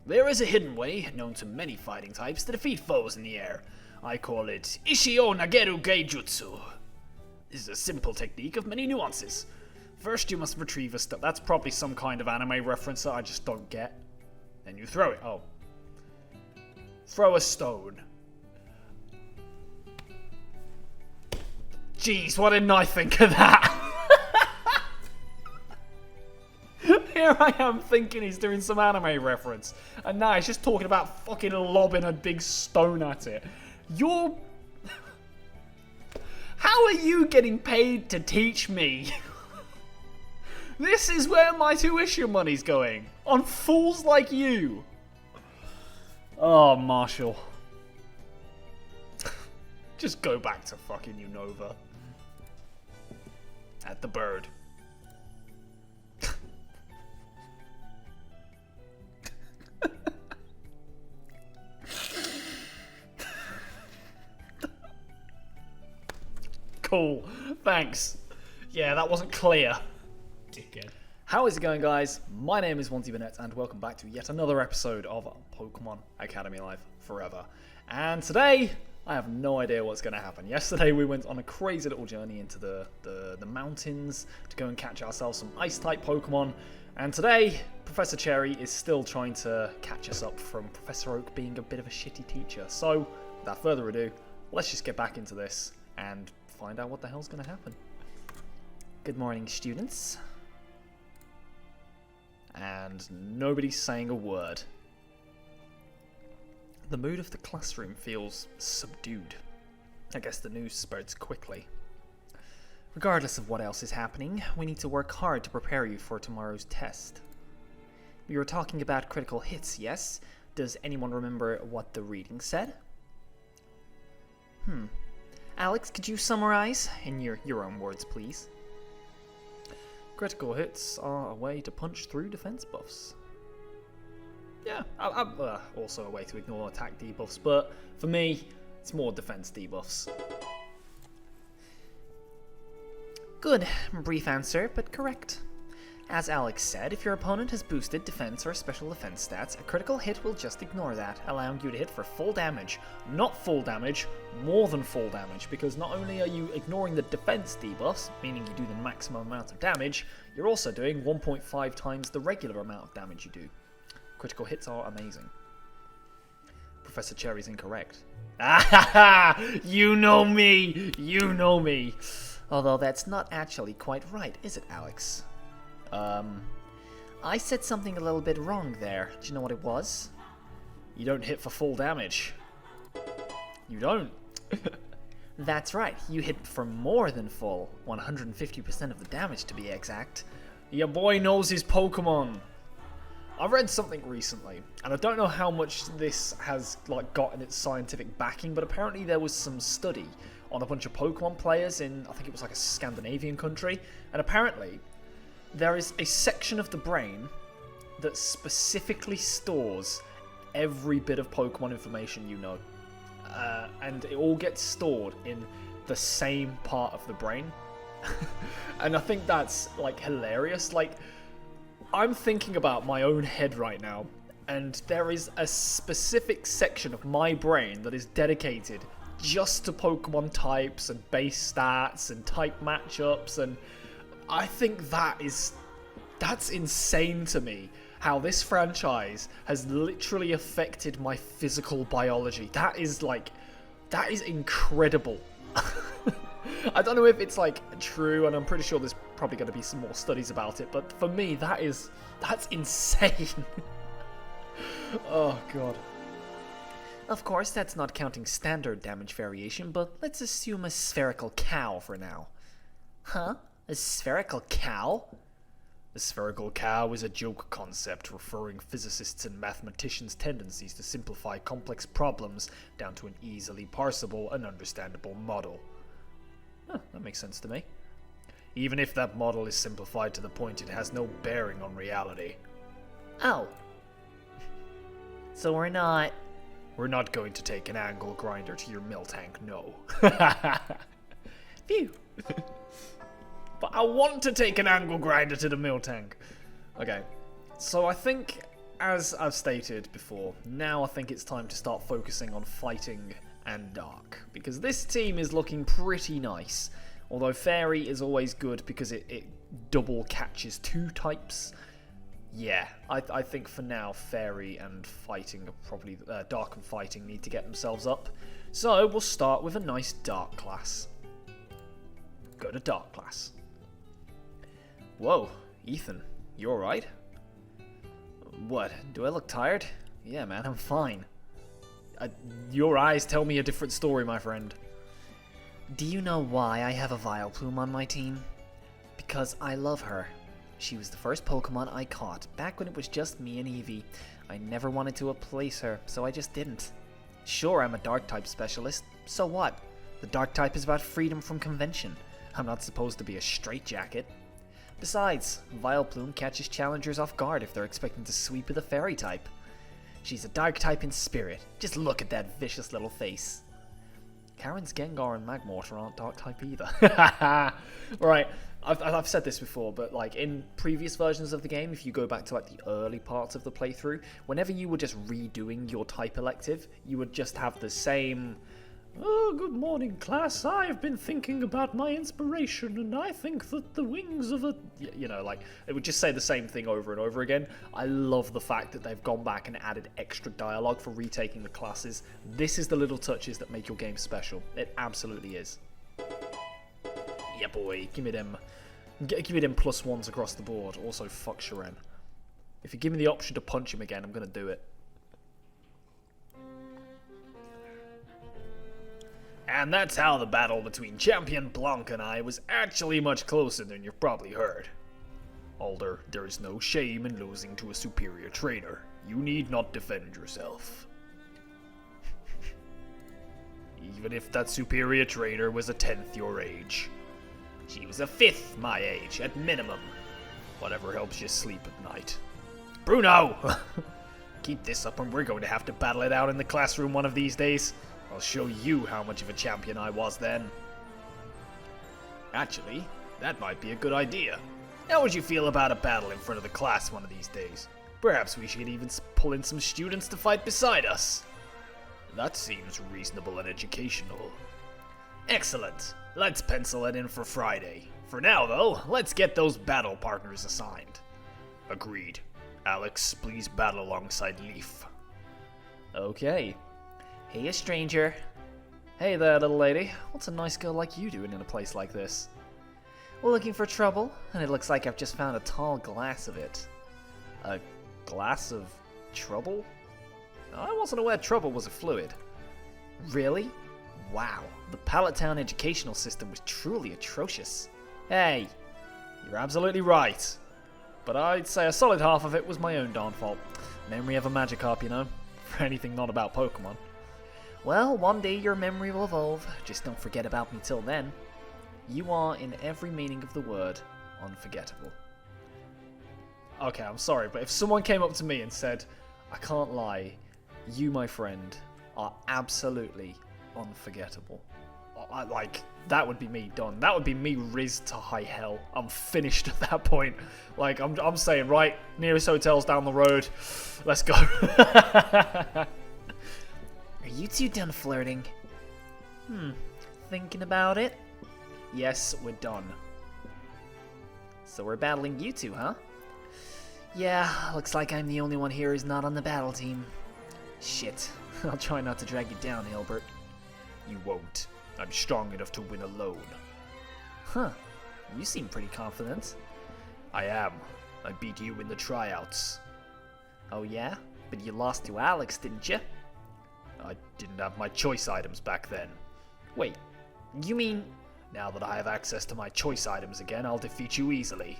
There is a hidden way, known to many fighting types, to defeat foes in the air. I call it Ishio Nageru Geijutsu. This is a simple technique of many nuances. First, you must retrieve a stone. That's probably some kind of anime reference that I just don't get. Then you throw it. Oh. Throw a stone. Jeez, what didn't I think of that? Here I am thinking he's doing some anime reference. And now he's just talking about fucking lobbing a big stone at it. You're... How are you getting paid to teach me? This is where my tuition money's going. On fools like you. Oh, Marshall. Just go back to fucking Unova. At the bird. Cool. Thanks. Yeah, that wasn't clear. Dickhead. How is it going, guys? My name is OnesieBanette, and welcome back to yet another episode of Pokemon Academy Live Forever. And today, I have no idea what's going to happen. Yesterday, we went on a crazy little journey into the mountains to go and catch ourselves some Ice-type Pokemon. And today, Professor Cherry is still trying to catch us up from Professor Oak being a bit of a shitty teacher. So, without further ado, let's just get back into this and find out what the hell's going to happen. Good morning, students. And nobody's saying a word. The mood of the classroom feels subdued. I guess the news spreads quickly. Regardless of what else is happening, we need to work hard to prepare you for tomorrow's test. We were talking about critical hits, yes? Does anyone remember what the reading said? Alex, could you summarize? In your own words, please. Critical hits are a way to punch through defense buffs. Yeah, also a way to ignore attack debuffs, but for me, it's more defense debuffs. Good, brief answer, but correct. As Alex said, if your opponent has boosted defense or special defense stats, a critical hit will just ignore that, allowing you to hit for full damage. Not full damage, more than full damage, because not only are you ignoring the defense debuffs, meaning you do the maximum amount of damage, you're also doing 1.5 times the regular amount of damage you do. Critical hits are amazing. Professor Cherry's incorrect. Ah, you know me! You know me! Although that's not actually quite right, is it, Alex? I said something a little bit wrong there. Do you know what it was? You don't hit for full damage. You don't. That's right, you hit for more than full. 150% of the damage to be exact. Your boy knows his Pokemon. I read something recently, and I don't know how much this has gotten its scientific backing, but apparently there was some study on a bunch of Pokemon players in, I think it was like a Scandinavian country, and apparently there is a section of the brain that specifically stores every bit of Pokemon information you know. And it all gets stored in the same part of the brain. And I think that's, hilarious. I'm thinking about my own head right now, and there is a specific section of my brain that is dedicated just to Pokemon types and base stats and type matchups, and I think that's insane to me, how this franchise has literally affected my physical biology. That is incredible. I don't know if it's true, and I'm pretty sure there's probably going to be some more studies about it, but for me, that's insane. Oh god. Of course, that's not counting standard damage variation, but let's assume a spherical cow for now. Huh? A spherical cow? A spherical cow is a joke concept referring physicists and mathematicians' tendencies to simplify complex problems down to an easily parsable and understandable model. Huh, that makes sense to me. Even if that model is simplified to the point it has no bearing on reality. Oh. So we're not going to take an angle grinder to your mill tank, no. Phew. But I want to take an angle grinder to the mill tank. Okay, so I think as I've stated before, now I think it's time to start focusing on fighting and dark, because this team is looking pretty nice. Although Fairy is always good because it double catches 2 types. Yeah, I think for now Fairy and Fighting are probably... Dark and Fighting need to get themselves up. So we'll start with a nice Dark class. Go to Dark class. Whoa, Ethan, you alright? What, do I look tired? Yeah man, I'm fine. Your eyes tell me a different story, my friend. Do you know why I have a Vileplume on my team? Because I love her. She was the first Pokemon I caught, back when it was just me and Eevee. I never wanted to replace her, so I just didn't. Sure, I'm a Dark-type specialist, so what? The Dark-type is about freedom from convention. I'm not supposed to be a straitjacket. Besides, Vileplume catches challengers off guard if they're expecting to sweep with a Fairy-type. She's a Dark-type in spirit. Just look at that vicious little face. Karen's Gengar and Magmortar aren't Dark-type either. Right, I've said this before, but like in previous versions of the game, if you go back to like the early parts of the playthrough, whenever you were just redoing your type elective, you would just have the same... Oh, good morning, class. I've been thinking about my inspiration, and I think that the wings of a... You know, like, it would just say the same thing over and over again. I love the fact that they've gone back and added extra dialogue for retaking the classes. This is the little touches that make your game special. It absolutely is. Yeah, boy. Give me them +1s across the board. Also, fuck Sharen. If you give me the option to punch him again, I'm going to do it. And that's how the battle between Champion Blanc and I was actually much closer than you've probably heard. Alder, there is no shame in losing to a superior trainer. You need not defend yourself. Even if that superior trainer was a 10th your age. She was a 5th my age, at minimum. Whatever helps you sleep at night. Bruno! Keep this up and we're going to have to battle it out in the classroom one of these days. I'll show you how much of a champion I was then. Actually, that might be a good idea. How would you feel about a battle in front of the class one of these days? Perhaps we should even pull in some students to fight beside us. That seems reasonable and educational. Excellent. Let's pencil it in for Friday. For now, though, let's get those battle partners assigned. Agreed. Alex, please battle alongside Leaf. Okay. Hey, a stranger. Hey there, little lady. What's a nice girl like you doing in a place like this? Looking for trouble, and it looks like I've just found a tall glass of it. A glass of trouble? I wasn't aware trouble was a fluid. Really? Wow, the Pallet Town educational system was truly atrocious. Hey, you're absolutely right. But I'd say a solid half of it was my own darn fault. Memory of a Magikarp, you know? For anything not about Pokemon. Well, one day your memory will evolve. Just don't forget about me till then. You are, in every meaning of the word, unforgettable. Okay, I'm sorry, but if someone came up to me and said, I can't lie, you, my friend, are absolutely unforgettable. Like, that would be me done. That would be me riz to high hell. I'm finished at that point. Like, I'm saying, right, nearest hotel's down the road. Let's go. Are you two done flirting? Thinking about it? Yes, we're done. So we're battling you two, huh? Yeah, looks like I'm the only one here who's not on the battle team. Shit. I'll try not to drag you down, Hilbert. You won't. I'm strong enough to win alone. Huh. You seem pretty confident. I am. I beat you in the tryouts. Oh yeah? But you lost to Alex, didn't you? I didn't have my choice items back then. Wait, you mean... Now that I have access to my choice items again, I'll defeat you easily.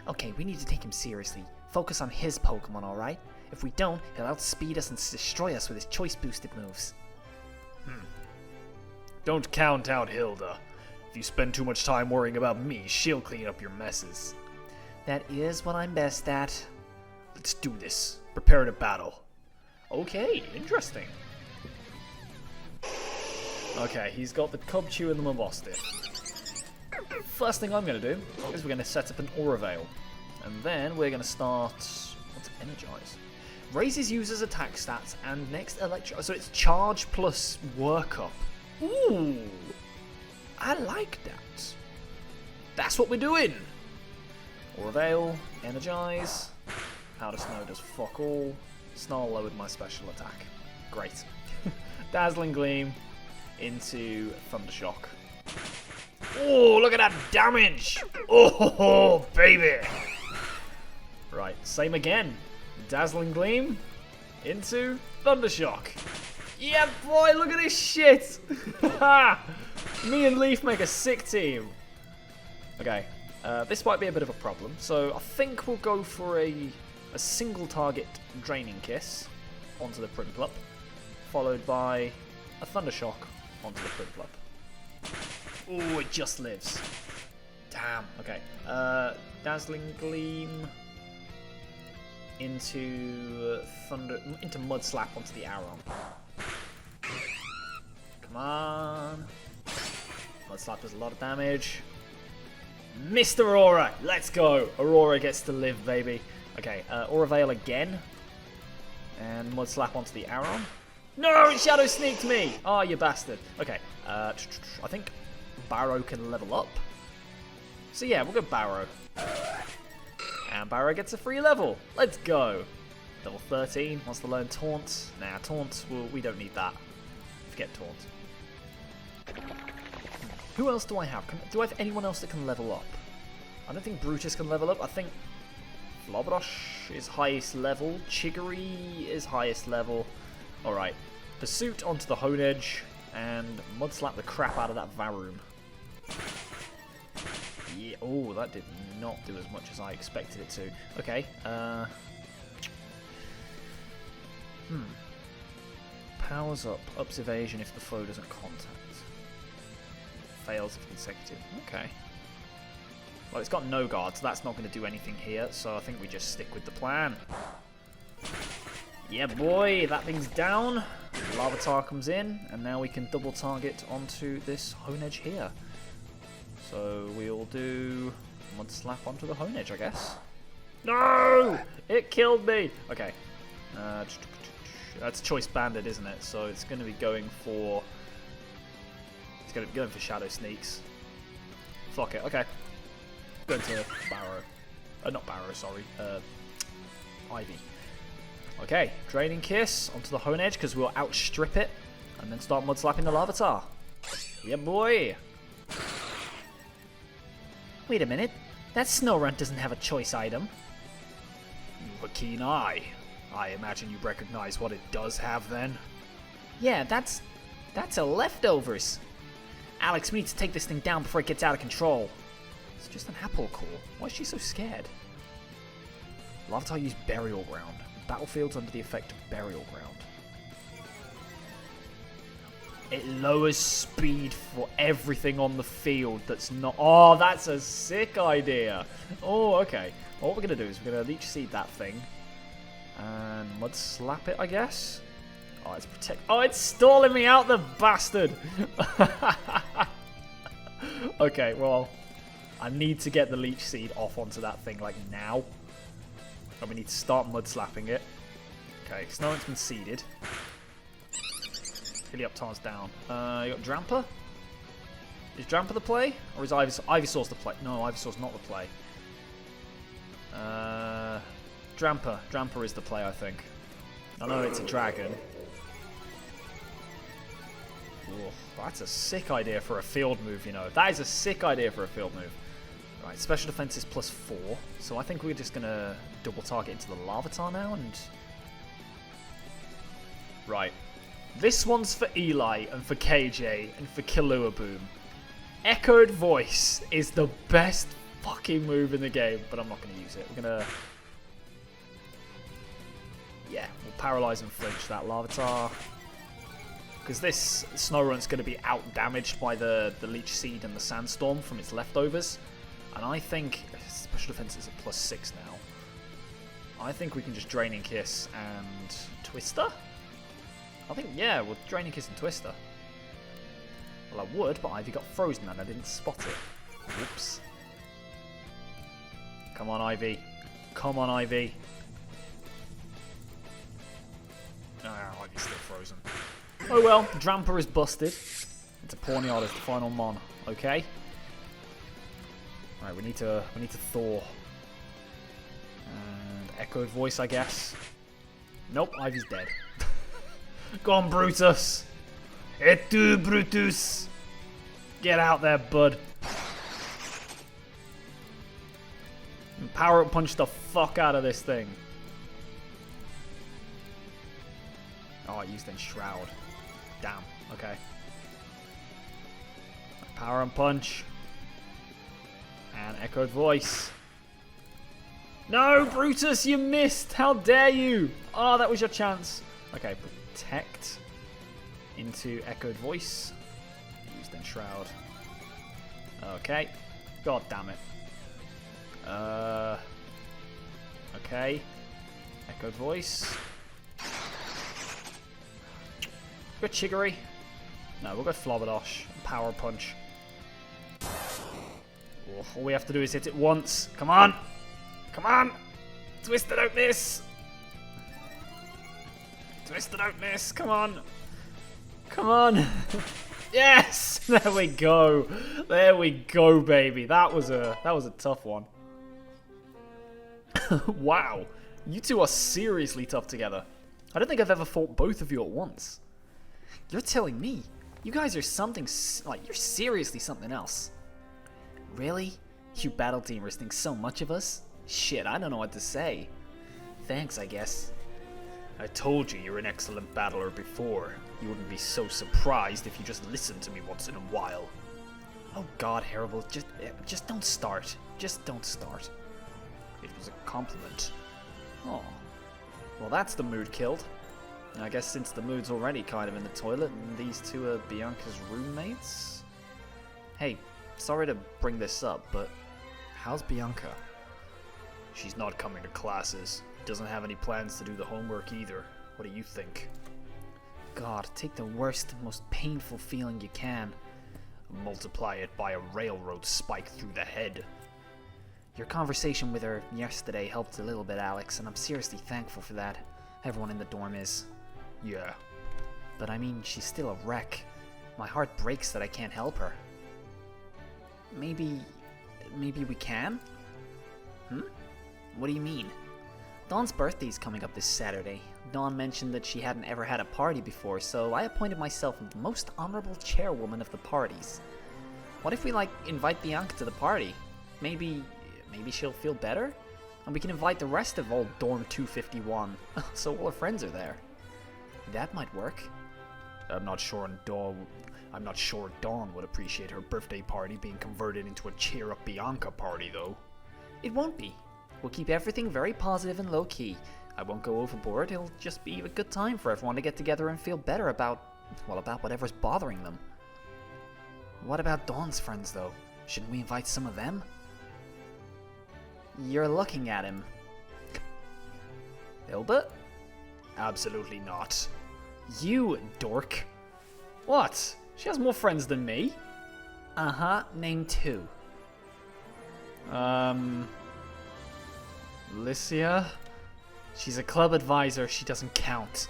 Okay, we need to take him seriously. Focus on his Pokemon, alright? If we don't, he'll outspeed us and destroy us with his choice-boosted moves. Don't count out Hilda. If you spend too much time worrying about me, she'll clean up your messes. That is what I'm best at. Let's do this. Prepare to battle. Okay, interesting. Okay, he's got the Cubchoo and the Mabosstiff. First thing I'm going to do is we're going to set up an Aura Veil. And then we're going to start... What's Energize? Raises user's attack stats and next electro. So it's charge plus workup. Ooh. I like that. That's what we're doing. Aura Veil, Energize. Powder Snow does fuck all. Snarl lowered my special attack. Great. Dazzling Gleam into Thundershock. Oh, look at that damage! Oh, baby! Right, same again. Dazzling Gleam into Thundershock. Yeah, boy, look at this shit! Me and Leaf make a sick team. Okay, this might be a bit of a problem. So I think we'll go for a single target Draining Kiss onto the Prinplup, followed by a Thundershock onto the Prinplup. Oh, it just lives. Damn. Okay. Dazzling Gleam into Mud Slap onto the Aron. Come on. Mud Slap does a lot of damage. Mr. Aurora, let's go. Aurora gets to live, baby. Okay, Aura Veil again. And Mud Slap onto the Aron. No, it Shadow Sneaked me! Oh, you bastard. Okay, I think Barrow can level up. So yeah, we'll go Barrow. And Barrow gets a free level. Let's go. Level 13, wants to learn Taunt. Nah, Taunt, well, we don't need that. Forget Taunt. Who else do I have? Do I have anyone else that can level up? I don't think Brutus can level up. I think Flobrosh is highest level. Chiggery is highest level. Alright. Pursuit onto the Hone Edge. And Mud Slap the crap out of that Varoom. Yeah, oh, that did not do as much as I expected it to. Okay. Powers up. Ups evasion if the foe doesn't contact. Fails if consecutive. Okay. Well, it's got no guard, so that's not going to do anything here. So I think we just stick with the plan. Yeah, boy, that thing's down. Larvitar comes in, and now we can double target onto this Hone Edge here. So we'll do Mud Slap onto the Hone Edge, I guess. No! It killed me! Okay. That's Choice Bandit, isn't it? So it's going to be going for... It's going to be going for Shadow Sneaks. Fuck it, okay. Going to Barrow. Not Barrow, sorry. Ivy. Okay, Draining Kiss onto the Hone Edge because we'll outstrip it. And then start Mud Slapping the Larvitar. Yeah, boy! Wait a minute. That Snorunt doesn't have a choice item. You have a keen eye. I imagine you recognize what it does have then? Yeah, that's a leftovers. Alex, we need to take this thing down before it gets out of control. It's just an apple core. Why is she so scared? Larvitar used Burial Ground. Battlefield's under the effect of Burial Ground. It lowers speed for everything on the field that's not... Oh, that's a sick idea. Oh, okay. Well, what we're going to do is we're going to Leech Seed that thing. And Mud Slap it, I guess. Oh, it's protect... Oh, it's stalling me out, the bastard! Okay, well... I need to get the Leech Seed off onto that thing, like, now. And we need to start Mud Slapping it. Okay, Snorunt's been seeded. Helioptar's down. You got Drampa? Is Drampa the play? Or is Ivysaur's the play? No, Ivysaur's not the play. Drampa. Drampa is the play, I think. I know it's a dragon. Ooh, that's a sick idea for a field move, you know. That is a sick idea for a field move. Right, special defense is +4. So I think we're just going to double target into the Larvitar now and... Right. This one's for Eli and for KJ and for Killuaboom. Echoed Voice is the best fucking move in the game, but I'm not going to use it. We're going to... Yeah, we'll paralyze and flinch that Larvitar. Because this Snorunt's going to be out-damaged by the Leech Seed and the Sandstorm from its leftovers. And I think... Special defense is a +6 now. I think we can just Draining Kiss and Twister? I think, yeah, we'll Draining Kiss and Twister. Well, I would, but Ivy got frozen and I didn't spot it. Whoops. Come on, Ivy. Come on, Ivy. frozen. Oh well, Dramper is busted. It's a Pawniard as the final mon, okay? Alright, we need to Thor. And Echoed Voice, I guess. Nope, Ivy's dead. Go on, Brutus! Et tu, Brutus! Get out there, bud. And power up punch the fuck out of this thing. Oh, I used Enshroud. Damn, okay. Power and punch. And Echoed Voice. No, Brutus, you missed! How dare you! Oh, that was your chance. Okay, Protect. Into Echoed Voice. Used Enshroud. Okay. God damn it. Okay. Echoed Voice. Go Chiggery. No, we'll go Flobberdosh. Power Punch. Oh, all we have to do is hit it once. Come on! Come on! Twisted, don't miss! Twisted, don't miss! Come on! Come on! Yes! There we go! There we go, baby! That was a tough one. Wow! You two are seriously tough together. I don't think I've ever fought both of you at once. You're telling me you guys are something like you're seriously something else. Really? You battle teamers think so much of us? Shit, I don't know what to say. Thanks, I guess. I told you you're an excellent battler before. You wouldn't be so surprised if you just listened to me once in a while. Oh God, Hannibal, just don't start. Just don't start. It was a compliment. Oh. Well, that's the mood killed. I guess since the mood's already kind of in the toilet and these two are Bianca's roommates? Hey, sorry to bring this up, but how's Bianca? She's not coming to classes. Doesn't have any plans to do the homework either. What do you think? God, take the worst, most painful feeling you can. Multiply it by a railroad spike through the head. Your conversation with her yesterday helped a little bit, Alex, and I'm seriously thankful for that. Everyone in the dorm is. Yeah. But I mean, she's still a wreck. My heart breaks that I can't help her. Maybe we can? What do you mean? Dawn's birthday's coming up this Saturday. Dawn mentioned that she hadn't ever had a party before, so I appointed myself the most honorable chairwoman of the parties. What if we, invite Bianca to the party? Maybe she'll feel better? And we can invite the rest of old Dorm 251, so all her friends are there. That might work. I'm not sure Dawn would appreciate her birthday party being converted into a cheer-up Bianca party, though. It won't be. We'll keep everything very positive and low-key. I won't go overboard. It'll just be a good time for everyone to get together and feel better about whatever's bothering them. What about Dawn's friends, though? Shouldn't we invite some of them? You're looking at him. Hilbert? Absolutely not. You dork. What? She has more friends than me. Uh-huh, name 2. Lycia? She's a club advisor, she doesn't count.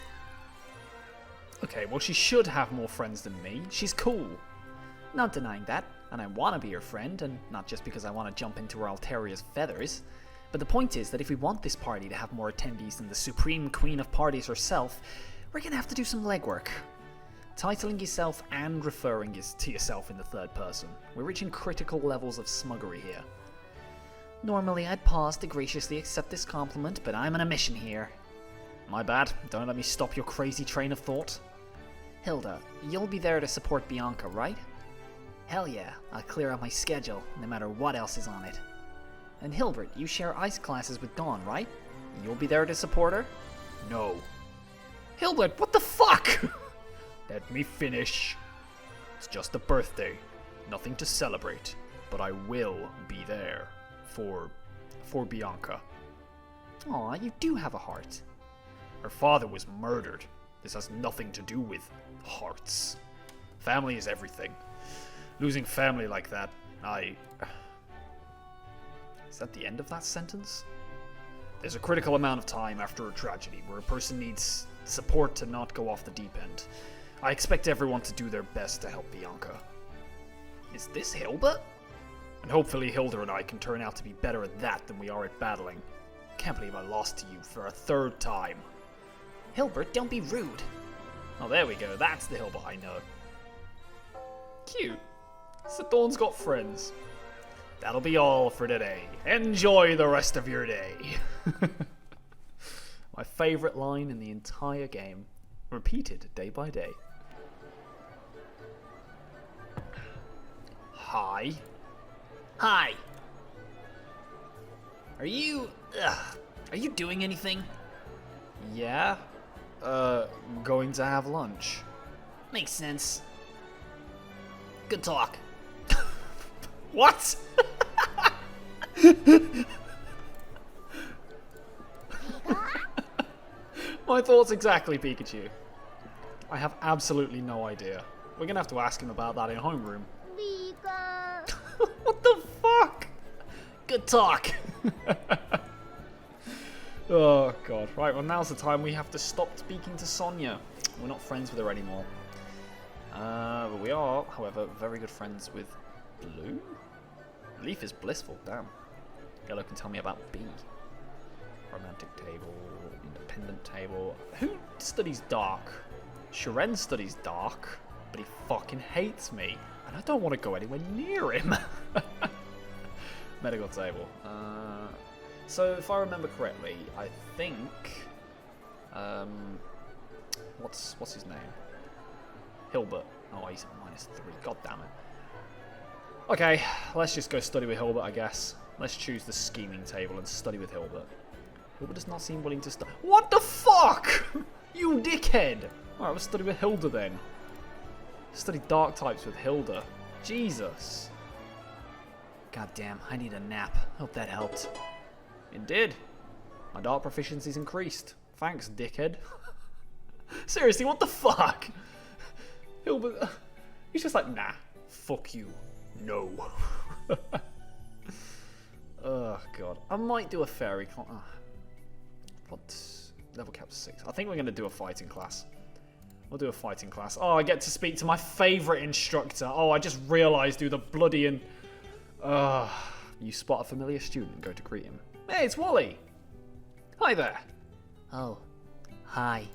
Okay, well she should have more friends than me. She's cool. Not denying that, and I want to be her friend, and not just because I want to jump into her Alteria's feathers. But the point is that if we want this party to have more attendees than the Supreme Queen of Parties herself, we're gonna have to do some legwork. Titling yourself and referring to yourself in the third person. We're reaching critical levels of smuggery here. Normally I'd pause to graciously accept this compliment, but I'm on a mission here. My bad, don't let me stop your crazy train of thought. Hilda, you'll be there to support Bianca, right? Hell yeah, I'll clear out my schedule, no matter what else is on it. And Hilbert, you share ice classes with Dawn, right? You'll be there to support her? No. Hilbert, what the fuck? Let me finish. It's just a birthday, nothing to celebrate, but I will be there for Bianca. Aw, you do have a heart. Her father was murdered. This has nothing to do with hearts. Family is everything. Losing family like that, Is that the end of that sentence? There's a critical amount of time after a tragedy where a person needs support to not go off the deep end. I expect everyone to do their best to help Bianca. Is this Hilbert? And hopefully Hilda and I can turn out to be better at that than we are at battling. Can't believe I lost to you for a third time. Hilbert, don't be rude. Oh, there we go. That's the Hilbert I know. Cute. So Dawn's got friends. That'll be all for today. Enjoy the rest of your day. My favourite line in the entire game. Repeated day by day. Hi. Hi. Are you doing anything? Yeah. Going to have lunch. Makes sense. Good talk. What? My thoughts exactly, Pikachu. I have absolutely no idea. We're gonna have to ask him about that in homeroom. Pika. What the fuck? Good talk. Oh god. Right, well now's the time we have to stop speaking to Sonia. We're not friends with her anymore. But we are, however, very good friends with Blue? Leaf is blissful, damn. Yellow can tell me about B. Romantic table, independent table. Who studies dark? Shiren studies dark, but he fucking hates me. And I don't want to go anywhere near him. Medical table. So if I remember correctly, I think what's his name? Hilbert. Oh, he's at -3. God damn it. Okay, let's just go study with Hilbert, I guess. Let's choose the scheming table and study with Hilbert. Hilbert does not seem willing to study. What the fuck? You dickhead! Alright, we'll study with Hilda then. Study dark types with Hilda. Jesus. God damn, I need a nap. Hope that helped. It did. My dark proficiency's increased. Thanks, dickhead. Seriously, what the fuck? Hilbert, he's just like, nah, fuck you. No. Oh, God. I might do a fairy class. What? Level cap 6. I think we're going to do a fighting class. We'll do a fighting class. Oh, I get to speak to my favourite instructor. Oh, I just realised who the bloody and... you spot a familiar student and go to greet him. Hey, it's Wally. Hi there. Oh, hi.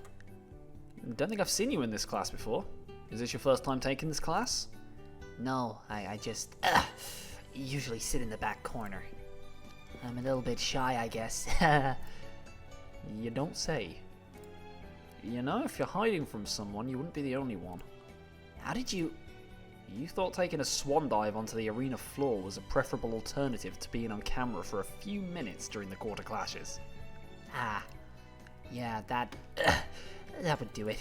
Don't think I've seen you in this class before. Is this your first time taking this class? No, I just usually sit in the back corner. I'm a little bit shy, I guess. You don't say. You know, if you're hiding from someone, you wouldn't be the only one. How did you... You thought taking a swan dive onto the arena floor was a preferable alternative to being on camera for a few minutes during the quarter clashes. Ah, yeah, that would do it.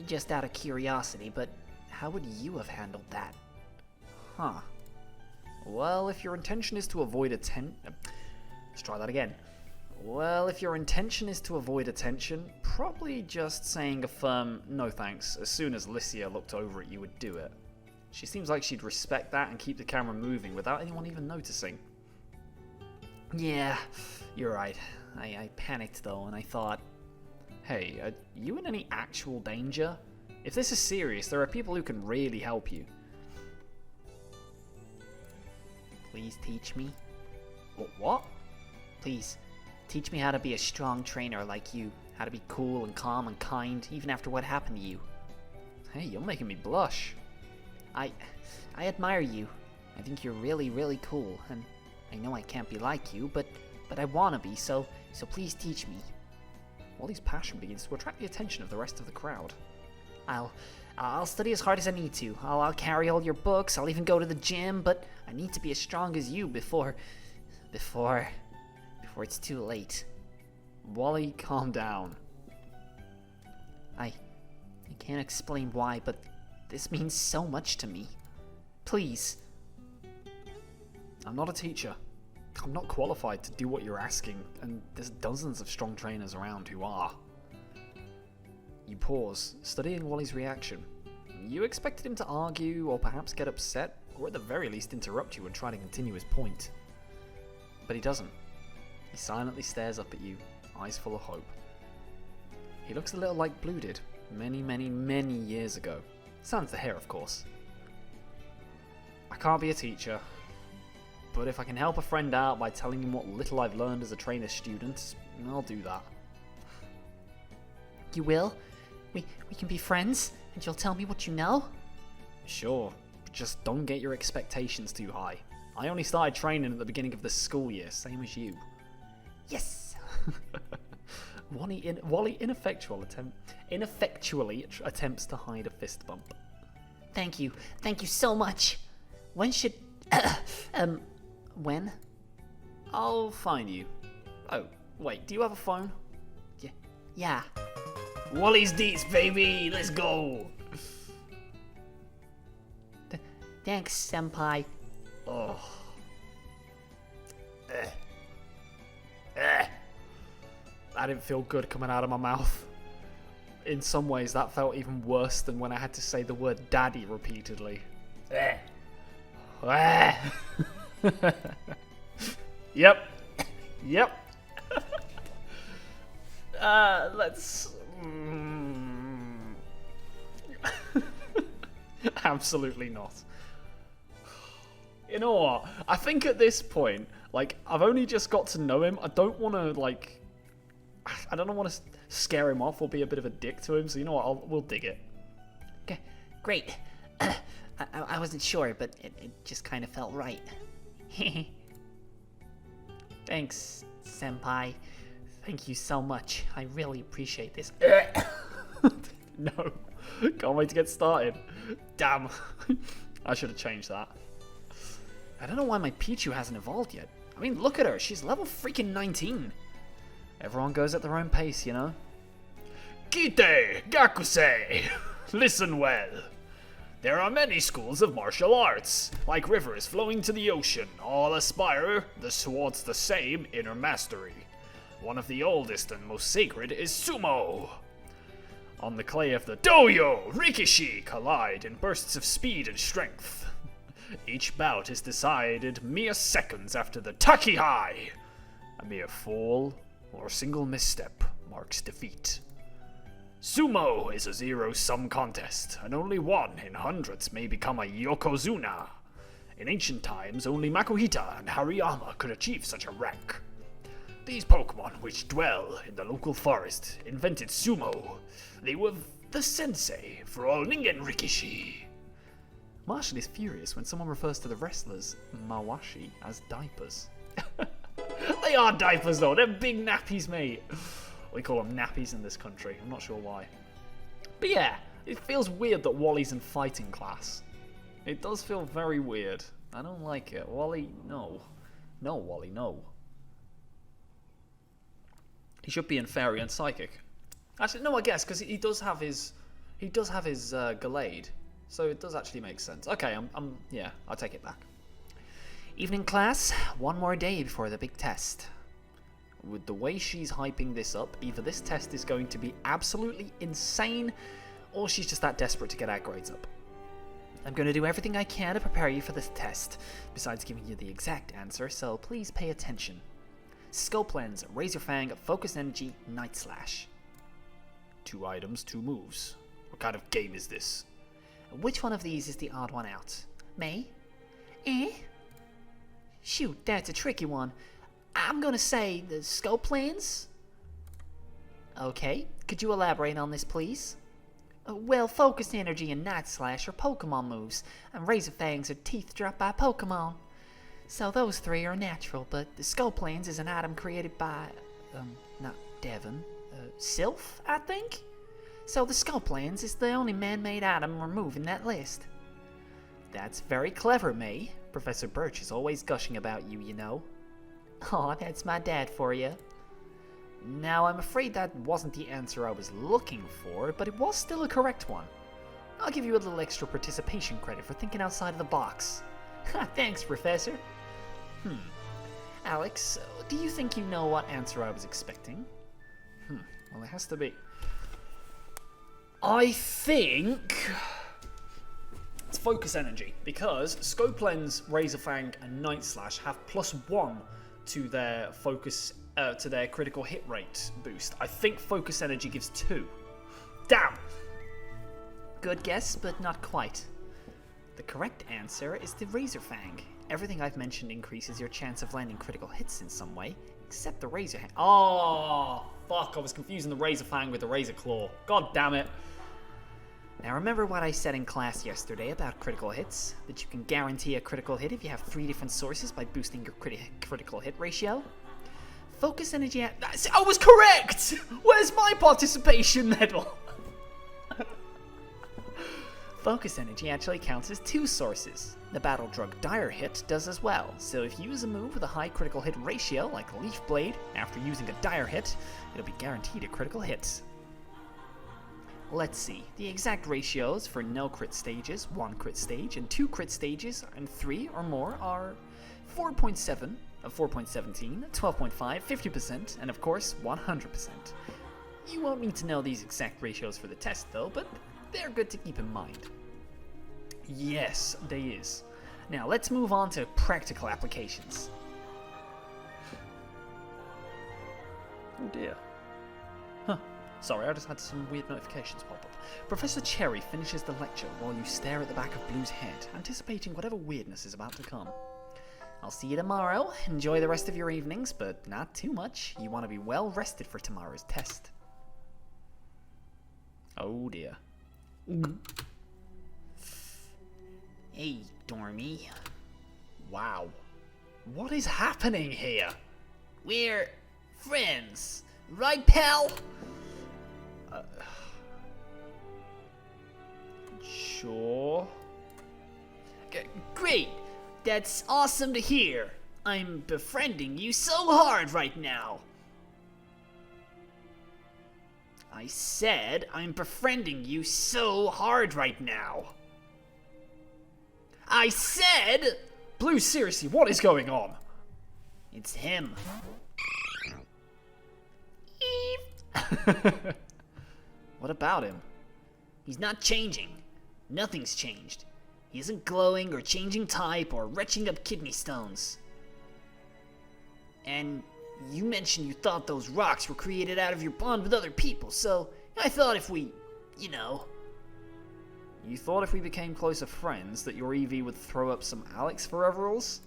Just out of curiosity, but how would you have handled that? Huh. Well, if your intention is to avoid attention... Let's try that again. Well, if your intention is to avoid attention, probably just saying a firm no thanks as soon as Licia looked over at you would do it. She seems like she'd respect that and keep the camera moving without anyone even noticing. Yeah, you're right. I panicked though, and I thought... Hey, are you in any actual danger? If this is serious, there are people who can really help you. Please teach me. What? Please, teach me how to be a strong trainer like you. How to be cool and calm and kind, even after what happened to you. Hey, you're making me blush. I admire you. I think you're really, really cool, and I know I can't be like you, but I wanna be, so please teach me. Wally's passion begins to attract the attention of the rest of the crowd. I'll study as hard as I need to. I'll carry all your books, I'll even go to the gym, but I need to be as strong as you before it's too late. Wally, calm down. I can't explain why, but this means so much to me. Please. I'm not a teacher. I'm not qualified to do what you're asking, and there's dozens of strong trainers around who are. You pause, studying Wally's reaction. You expected him to argue, or perhaps get upset, or at the very least interrupt you and try to continue his point. But he doesn't. He silently stares up at you, eyes full of hope. He looks a little like Blue did many, many, many years ago. Sans the hair, of course. I can't be a teacher, but if I can help a friend out by telling him what little I've learned as a trainer student, I'll do that. You will? We can be friends, and you'll tell me what you know? Sure, but just don't get your expectations too high. I only started training at the beginning of the school year, same as you. Yes! Wally ineffectually attempts to hide a fist bump. Thank you so much. When should... when? I'll find you. Oh, wait, do you have a phone? Yeah. Wally's Deets, baby! Let's go! Thanks, senpai. Oh. That didn't feel good coming out of my mouth. In some ways, that felt even worse than when I had to say the word daddy repeatedly. Yep. Let's... Absolutely not. You know what? I think at this point, like, I've only just got to know him. I don't want to, like... I don't want to scare him off or be a bit of a dick to him, so you know what? We'll dig it. Okay, great. I wasn't sure, but it just kind of felt right. Thanks, senpai. Thank you so much. I really appreciate this. No. Can't wait to get started. Damn. I should have changed that. I don't know why my Pichu hasn't evolved yet. I mean, look at her. She's level freaking 19. Everyone goes at their own pace, you know? Kite! Gakusei! Listen well. There are many schools of martial arts, like rivers flowing to the ocean, all aspire towards the same inner mastery. One of the oldest and most sacred is sumo. On the clay of the doyo, rikishi collide in bursts of speed and strength. Each bout is decided mere seconds after the takihai. A mere fall or single misstep marks defeat. Sumo is a zero-sum contest, and only one in hundreds may become a yokozuna. In ancient times, only Makuhita and Hariyama could achieve such a rank. These Pokemon, which dwell in the local forest, invented sumo. They were the sensei for all Ningen Rikishi. Marshall is furious when someone refers to the wrestlers, Mawashi, as diapers. They are diapers though, they're big nappies, mate. We call them nappies in this country, I'm not sure why. But yeah, it feels weird that Wally's in fighting class. It does feel very weird. I don't like it. Wally, no. No, Wally, no. He should be in Fairy and Psychic. Actually, no, I guess, because he does have his Gallade. So it does actually make sense. Okay, yeah, I'll take it back. Evening class, one more day before the big test. With the way she's hyping this up, either this test is going to be absolutely insane, or she's just that desperate to get our grades up. I'm going to do everything I can to prepare you for this test, besides giving you the exact answer, so please pay attention. Scope Lens, Razor Fang, Focus Energy, Night Slash. 2 items, 2 moves. What kind of game is this? Which one of these is the odd one out? Me? Shoot, that's a tricky one. I'm gonna say the Scope Lens? Okay, could you elaborate on this, please? Well, Focus Energy and Night Slash are Pokemon moves, and Razor Fangs are teeth dropped by Pokemon. So those 3 are natural, but the Scope Lens is an item created by, not Devon, Sylph, I think? So the Scope Lens is the only man-made item removed in that list. That's very clever, May. Professor Birch is always gushing about you, you know. Aw, that's my dad for you. Now, I'm afraid that wasn't the answer I was looking for, but it was still a correct one. I'll give you a little extra participation credit for thinking outside of the box. Thanks, Professor. Alex, do you think you know what answer I was expecting? Well, it has to be... I think... it's Focus Energy, because Scope Lens, Razor Fang, and Night Slash have +1 to their focus, to their critical hit rate boost. I think focus energy gives 2. Damn! Good guess, but not quite. The correct answer is the Razor Fang. Everything I've mentioned increases your chance of landing critical hits in some way, except the Razor Fang. Oh, fuck, I was confusing the Razor Fang with the Razor Claw. God damn it. Now remember what I said in class yesterday about critical hits? That you can guarantee a critical hit if you have 3 different sources by boosting your critical hit ratio? Focus energy I was correct! Where's my participation medal? Focus energy actually counts as 2 sources. The Battle Drug Dire Hit does as well, so if you use a move with a high critical hit ratio, like Leaf Blade, after using a Dire Hit, it'll be guaranteed a critical hit. Let's see, the exact ratios for no crit stages, 1 crit stage, and 2 crit stages, and 3 or more are 4.7, 4.17, 12.5, 50%, and of course, 100%. You won't need to know these exact ratios for the test though, but they're good to keep in mind. Yes, they is. Now let's move on to practical applications. Oh dear. Huh. Sorry, I just had some weird notifications pop up. Professor Cherry finishes the lecture while you stare at the back of Blue's head, anticipating whatever weirdness is about to come. I'll see you tomorrow. Enjoy the rest of your evenings, but not too much. You want to be well rested for tomorrow's test. Oh dear. Hey, Dormy. Wow. What is happening here? We're friends, right, pal? Sure. Great. That's awesome to hear. I'm befriending you so hard right now. I said I'm befriending you so hard right now. I said... Blue, seriously, what is going on? It's him. What about him? He's not changing. Nothing's changed. He isn't glowing or changing type or retching up kidney stones. And you mentioned you thought those rocks were created out of your bond with other people, so I thought if we, you know... You thought if we became closer friends that your Eevee would throw up some Alex for overalls?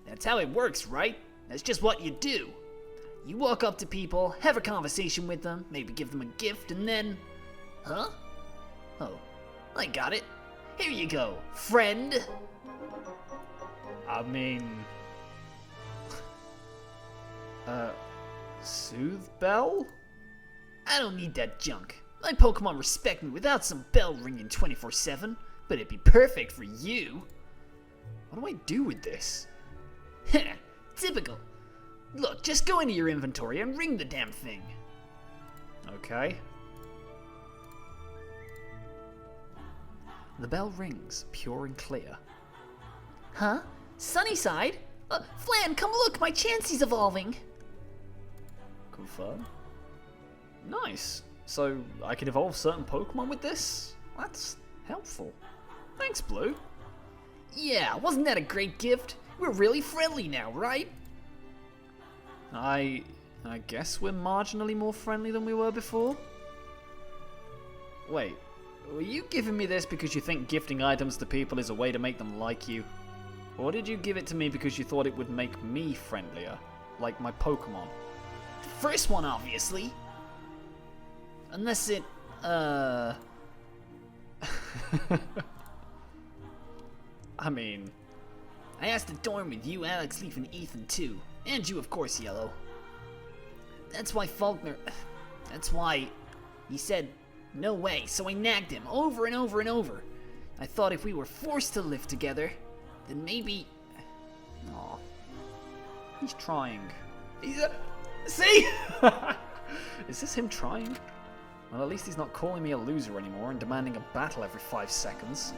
That's how it works, right? That's just what you do. You walk up to people, have a conversation with them, maybe give them a gift, and then... Huh? Oh, I got it. Here you go, friend. I mean... Soothe Bell? I don't need that junk. My Pokemon respect me without some bell ringing 24/7, but it'd be perfect for you. What do I do with this? Heh, typical. Look, just go into your inventory and ring the damn thing. Okay. The bell rings, pure and clear. Huh? Sunnyside? Flan, come look, my Chansey's evolving. Confirm. Nice. So I can evolve certain Pokemon with this? That's helpful. Thanks, Blue. Yeah, wasn't that a great gift? We're really friendly now, right? I guess we're marginally more friendly than we were before? Wait, were you giving me this because you think gifting items to people is a way to make them like you? Or did you give it to me because you thought it would make me friendlier? Like my Pokemon? The first one, obviously. Unless it, I mean... I asked to dorm with you, Alex, Leaf, and Ethan, too. And you, of course, Yellow. That's why Faulkner... That's why... He said, no way, so I nagged him over and over and over. I thought if we were forced to live together, then maybe... Aw. He's trying. See? Is this him trying? Well, at least he's not calling me a loser anymore and demanding a battle every 5 seconds.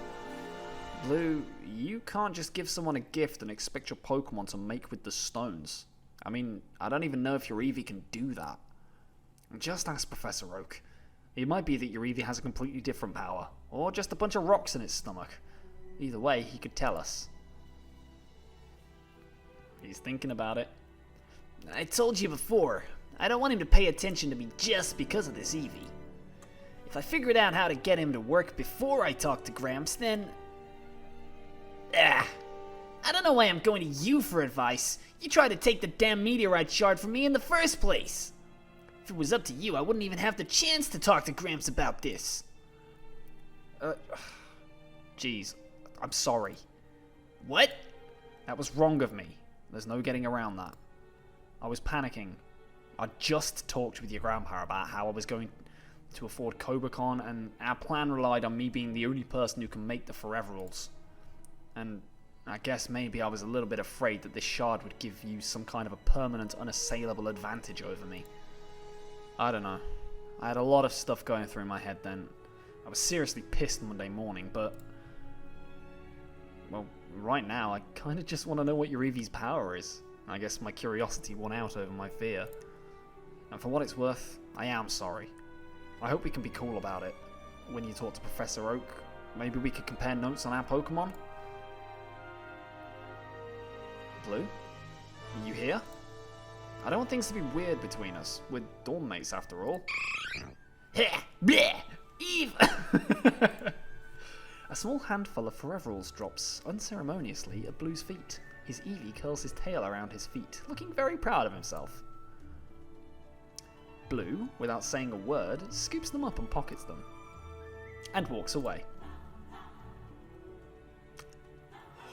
Blue, you can't just give someone a gift and expect your Pokemon to make with the stones. I mean, I don't even know if your Eevee can do that. Just ask Professor Oak. It might be that your Eevee has a completely different power, or just a bunch of rocks in its stomach. Either way, he could tell us. He's thinking about it. I told you before, I don't want him to pay attention to me just because of this Eevee. If I figured out how to get him to work before I talk to Gramps, then... I don't know why I'm going to you for advice. You tried to take the damn meteorite shard from me in the first place. If it was up to you, I wouldn't even have the chance to talk to Gramps about this. Jeez, I'm sorry. What? That was wrong of me. There's no getting around that. I was panicking. I just talked with your grandpa about how I was going to afford CobraCon, and our plan relied on me being the only person who can make the Foreverals. And I guess maybe I was a little bit afraid that this shard would give you some kind of a permanent, unassailable advantage over me. I don't know. I had a lot of stuff going through my head then. I was seriously pissed Monday morning, but... well, right now, I kind of just want to know what your Eevee's power is. I guess my curiosity won out over my fear. And for what it's worth, I am sorry. I hope we can be cool about it. When you talk to Professor Oak, maybe we could compare notes on our Pokemon? Blue? Are you here? I don't want things to be weird between us. We're dorm mates after all. Bleh! Eve! A small handful of Foreverals drops unceremoniously at Blue's feet. His Eevee curls his tail around his feet, looking very proud of himself. Blue, without saying a word, scoops them up and pockets them. And walks away.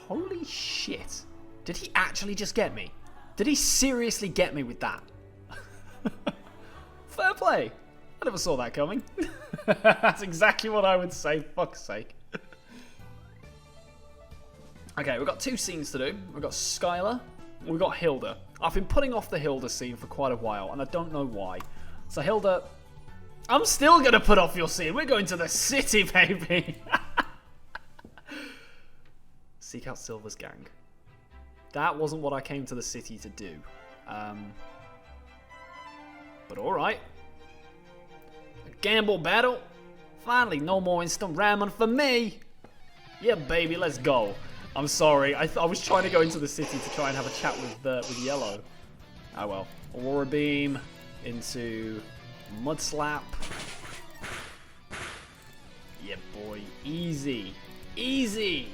Holy shit. Did he actually just get me? Did he seriously get me with that? Fair play. I never saw that coming. That's exactly what I would say, fuck's sake. Okay, we've got two scenes to do. We've got Skylar, we've got Hilda. I've been putting off the Hilda scene for quite a while, and I don't know why. So Hilda, I'm still going to put off your scene. We're going to the city, baby. Seek out Silver's gang. That wasn't what I came to the city to do. But alright. A gamble battle? Finally, no more instant ramen for me. Yeah, baby, let's go. I'm sorry, I was trying to go into the city to try and have a chat with Yellow. Oh well. Aurora Beam into Mud Slap. Yeah, boy. Easy. Easy.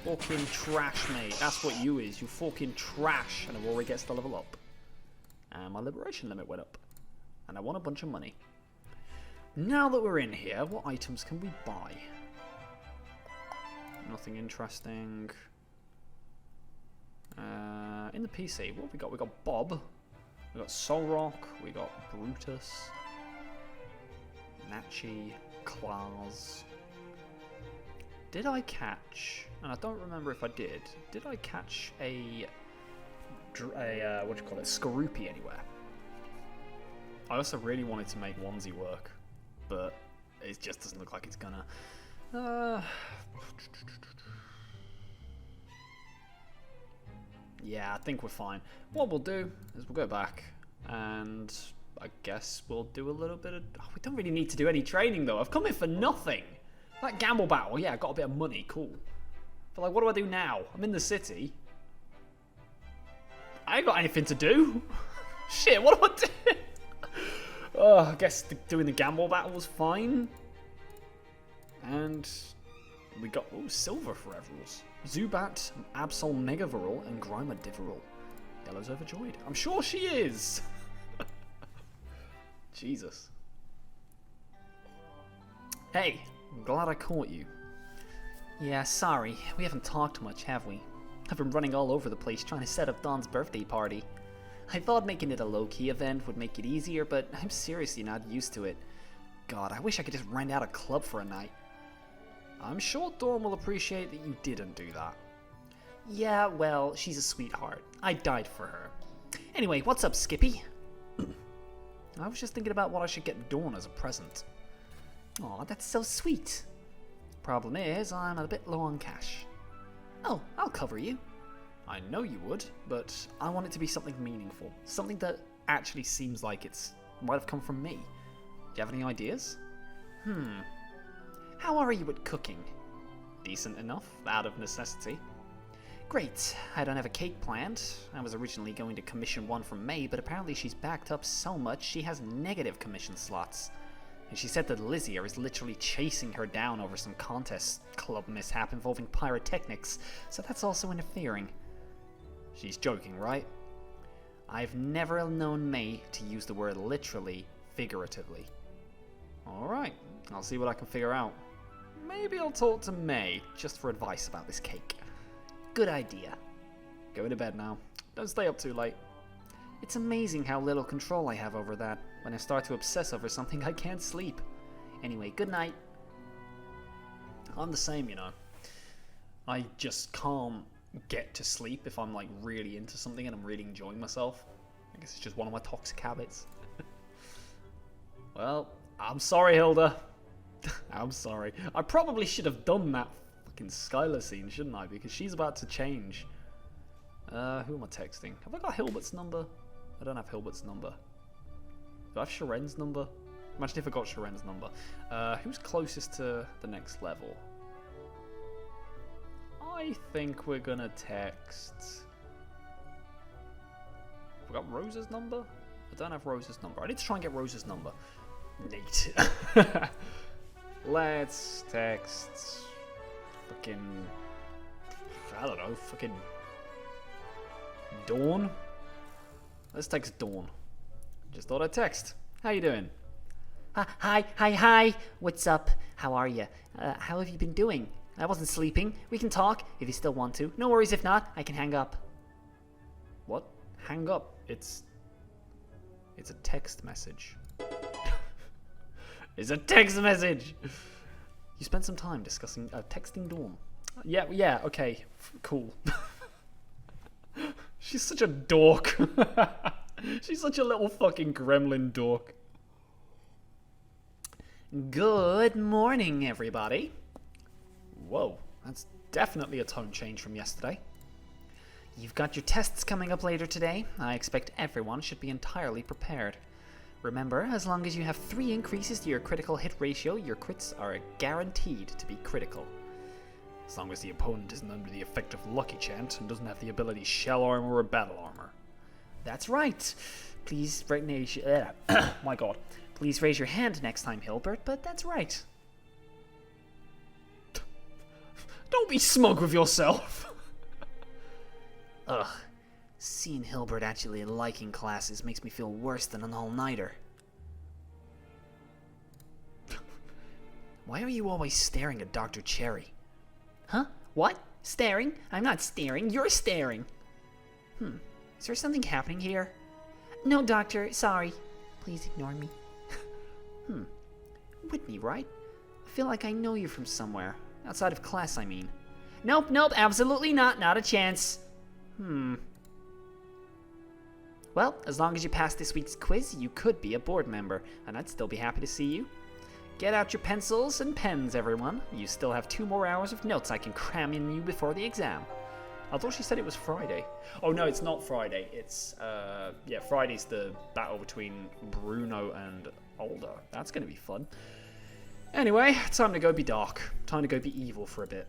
Fucking trash, mate. That's what you is. You fucking trash. And Aurora gets to level up. And my liberation limit went up. And I won a bunch of money. Now that we're in here, what items can we buy? Nothing interesting. In the PC, what have we got? We got Bob. We got Solrock. We got Brutus. Nachi. Claws. Did I catch? And I don't remember if I did. Did I catch a what do you call it? Skorupi anywhere? I also really wanted to make Onesie work, but it just doesn't look like it's gonna. Yeah, I think we're fine. What we'll do is we'll go back and I guess we'll do a little bit of... Oh, we don't really need to do any training though. I've come in for nothing. That gamble battle, yeah, I got a bit of money, cool. But like, what do I do now? I'm in the city. I ain't got anything to do. Shit, what do I do? Oh, I guess doing the gamble battle was fine. And we got, oh, silver Foreverals. Zubat, Absol Megavarol, and Grimer Diveral. Yellow's overjoyed. I'm sure she is. Jesus. Hey, I'm glad I caught you. Yeah, sorry. We haven't talked much, have we? I've been running all over the place trying to set up Dawn's birthday party. I thought making it a low-key event would make it easier, but I'm seriously not used to it. God, I wish I could just rent out a club for a night. I'm sure Dawn will appreciate that you didn't do that. Yeah, well, she's a sweetheart. I died for her. Anyway, what's up, Skippy? I was just thinking about what I should get Dawn as a present. Aw, that's so sweet. Problem is, I'm a bit low on cash. Oh, I'll cover you. I know you would, but I want it to be something meaningful. Something that actually seems like it's might have come from me. Do you have any ideas? How are you at cooking? Decent enough, out of necessity. Great. I don't have a cake planned. I was originally going to commission one from May, but apparently she's backed up so much she has negative commission slots. And she said that Lizzie is literally chasing her down over some contest club mishap involving pyrotechnics, so that's also interfering. She's joking, right? I've never known May to use the word literally figuratively. Alright, I'll see what I can figure out. Maybe I'll talk to May just for advice about this cake. Good idea. Going to bed now. Don't stay up too late. It's amazing how little control I have over that. When I start to obsess over something, I can't sleep. Anyway, good night. I'm the same, you know. I just can't get to sleep if I'm like really into something and I'm really enjoying myself. I guess it's just one of my toxic habits. Well, I'm sorry, Hilda. I'm sorry. I probably should have done that fucking Skylar scene, shouldn't I? Because she's about to change. Who am I texting? Have I got Hilbert's number? I don't have Hilbert's number. Do I have Sharen's number? Imagine if I got Sharen's number. Who's closest to the next level? I think we're gonna text... Have I got Rose's number? I don't have Rose's number. I need to try and get Rose's number. Neat. Let's text... Fucking... I don't know, fucking... Dawn? Let's text Dawn. Just thought I'd text. How you doing? Hi. What's up? How are you? How have you been doing? I wasn't sleeping. We can talk if you still want to. No worries if not. I can hang up. What? Hang up. It's a text message. It's a text message! You spent some time discussing... texting Dawn. Yeah, okay. Cool. She's such a dork. She's such a little fucking gremlin dork. Good morning, everybody. Whoa, that's definitely a tone change from yesterday. You've got your tests coming up later today. I expect everyone should be entirely prepared. Remember, as long as you have 3 increases to your critical hit ratio, your crits are guaranteed to be critical. As long as the opponent isn't under the effect of Lucky Chant and doesn't have the ability Shell Armor or Battle Armor. That's right. Please, my god. Please raise your hand next time, Hilbert, but that's right. Don't be smug with yourself. Ugh. Seeing Hilbert actually liking classes makes me feel worse than an all-nighter. Why are you always staring at Dr. Cherry? Huh? What? Staring? I'm not staring. You're staring. Is there something happening here? No, Doctor. Sorry. Please ignore me. Whitney, right? I feel like I know you from somewhere. Outside of class, I mean. Nope, absolutely not. Not a chance. Well, as long as you pass this week's quiz, you could be a board member, and I'd still be happy to see you. Get out your pencils and pens, everyone. You still have 2 more hours of notes I can cram in you before the exam. I thought she said it was Friday. Oh no, it's not Friday. It's, Friday's the battle between Bruno and Alder. That's gonna be fun. Anyway, time to go be dark. Time to go be evil for a bit.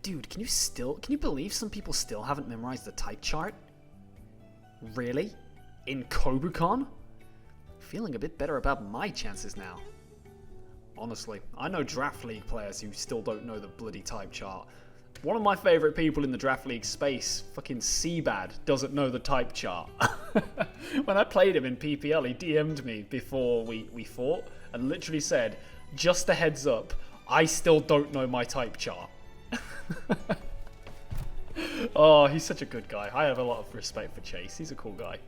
Dude, can you believe some people still haven't memorized the type chart? Really? In Kobucon? Feeling a bit better about my chances now. Honestly, I know Draft League players who still don't know the bloody type chart. One of my favourite people in the Draft League space, fucking Seabad, doesn't know the type chart. When I played him in PPL, he DM'd me before we fought and literally said, just a heads up, I still don't know my type chart. Oh, he's such a good guy. I have a lot of respect for Chase. He's a cool guy.